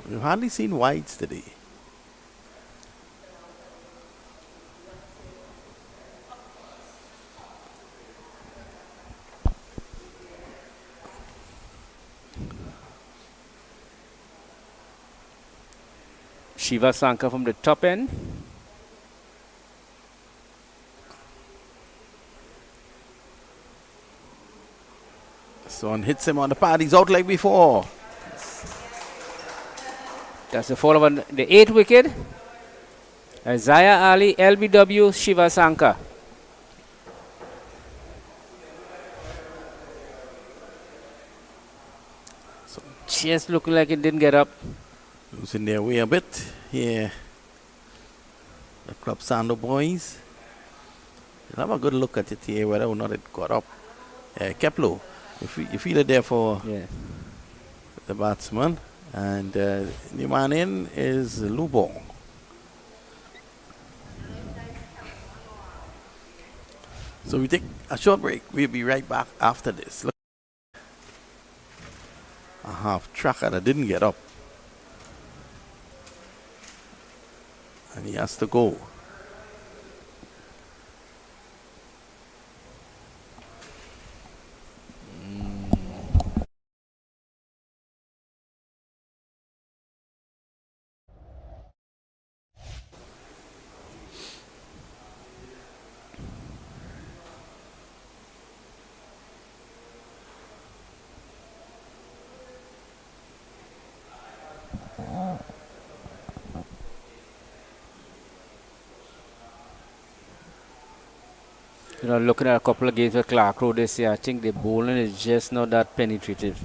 We've hardly seen wides today. Shiva Sanka from the top end. Son hits him on the pad. He's out like before. That's the fall of the 8th wicket. Isaia Ali LBW Shiva Sanka. Just looking like it didn't get up. Losing their way a bit here. The Club Sando boys. Have a good look at it here, whether or not it got up. Kept low. You feel it there for the batsman. And the man in is Lubour. So we take a short break. We'll be right back after this. Look. A half tracker that didn't get up. And he has to go. You know, looking at a couple of games with Clarke this year, I think the bowling is just not that penetrative.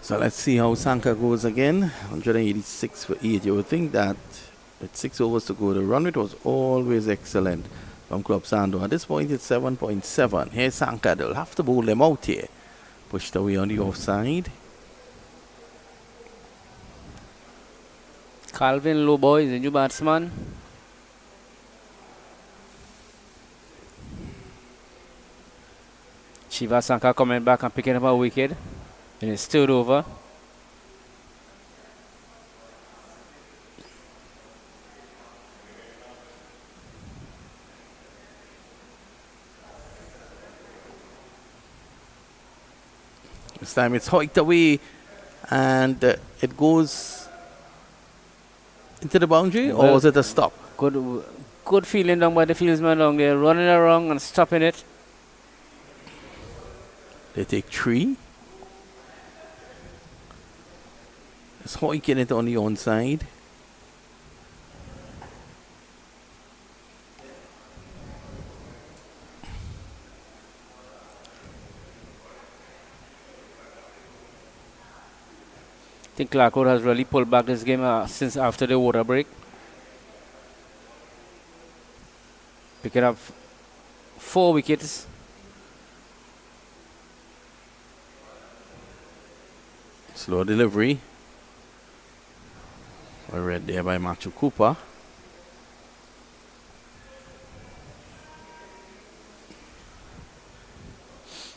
So let's see how Sanka goes again. 186 for 8. You would think that with 6 overs to go, the run rate was always excellent from Club Sando. At this point, it's 7.7. Here's Sanka. They'll have to bowl them out here. Pushed away on the offside. Calvin Lubour is the new batsman. Shiva Sanka coming back and picking up a wicket in his third over. This time it's hoiked away and it goes into the boundary, or was it a stop? Good feeling down by the fieldsman down there, running around and stopping it. They take 3. It's hoiking it on the onside. I think Clarke has really pulled back this game since after the water break. Picking up 4 wickets. Slow delivery. Well read there by Matthew Cooper.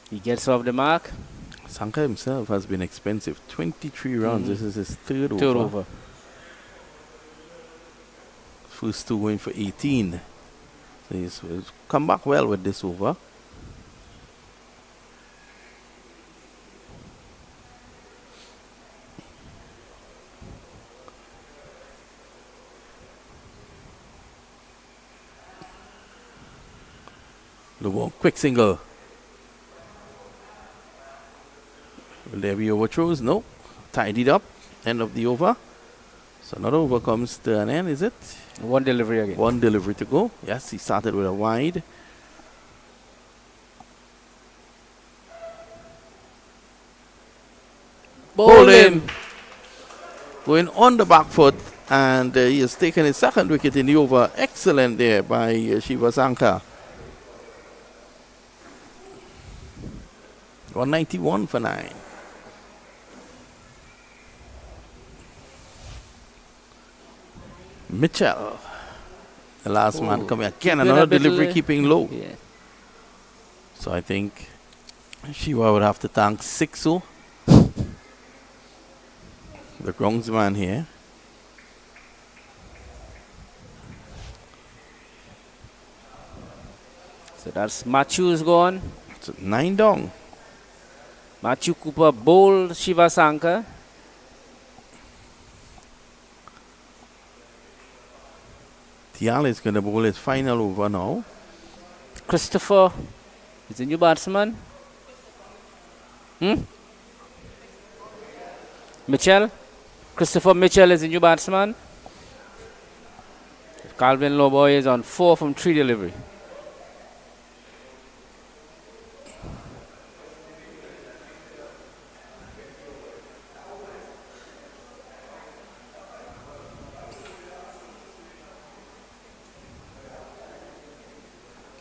He gets off the mark. Sanka himself has been expensive. 23 runs. This is his third over. First 2 going for 18. So he's come back well with this over. Lubour, quick single. Will there be overthrows? No. Tidied up. End of the over. So another over comes to an end, is it? One delivery again. One delivery to go. Yes, he started with a wide. Bowling. Going on the back foot. And he has taken his second wicket in the over. Excellent there by Shiva Sanka. 191 for 9. Mitchell, the last man coming again. Another delivery keeping low. Yeah. So I think Shiva would have to thank Sixo, the groundsman here. So that's Matthew's gone. So 9 down. Matthew Cooper bowled Shiva Sanka. Deyal is going to bowl his final over now. Christopher is the new batsman. Mitchell. Christopher Mitchell is the new batsman. Calvin Lubour is on 4 from 3 delivery.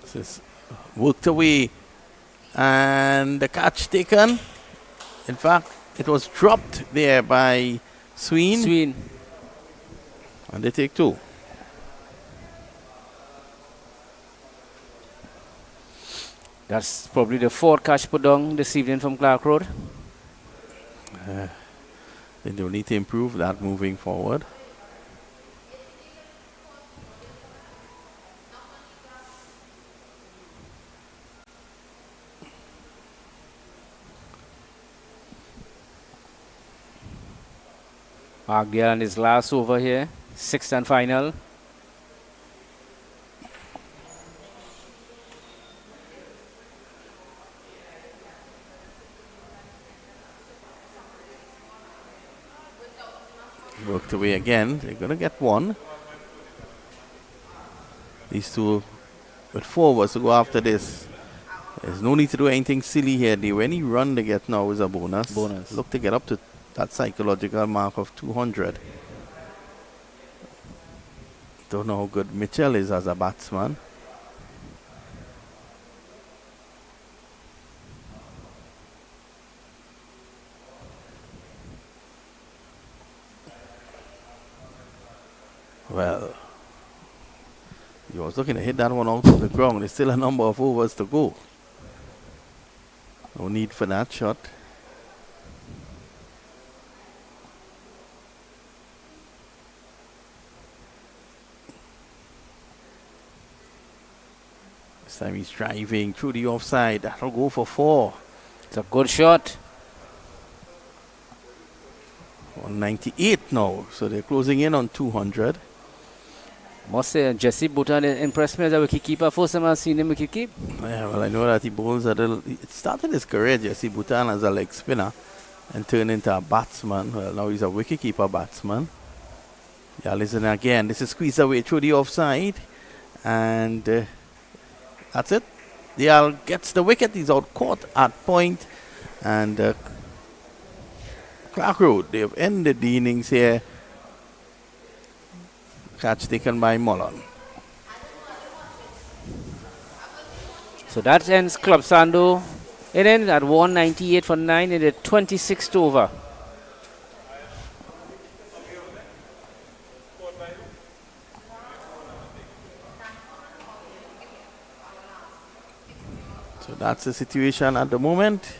This is worked away. And the catch taken. In fact, it was dropped there by Sween. And they take 2. That's probably the 4th catch put down this evening from Clarke Road. They do need to improve that moving forward. Mark Deyal on his last over here, 6th and final. Worked away again. They're going to get 1. These two with 4 overs to go after this. There's no need to do anything silly here. Any run they get now is a bonus. Look to get up to that psychological mark of 200. Don't know how good Mitchell is as a batsman. Well, he was looking to hit that one out of the ground. There's still a number of overs to go. No need for that shot. This time he's driving through the offside. That'll go for 4. It's a good shot. 198 now. So they're closing in on 200. Must say, Jesse Bhutan impressed me as a wicketkeeper. First time I've seen him wicket keep. Yeah, well, I know that he bowls a little. It started his career, Jesse Bhutan, as a leg spinner and turned into a batsman. Well, now he's a wicketkeeper batsman. Yeah, listen again. This is squeezed away through the offside. And that's it. Deyal gets the wicket. He's out caught at point. And Clarke Road, they've ended the innings here. Catch taken by Mullan. So that ends Club Sando inning at 198 for 9 in the 26th over. So that's the situation at the moment.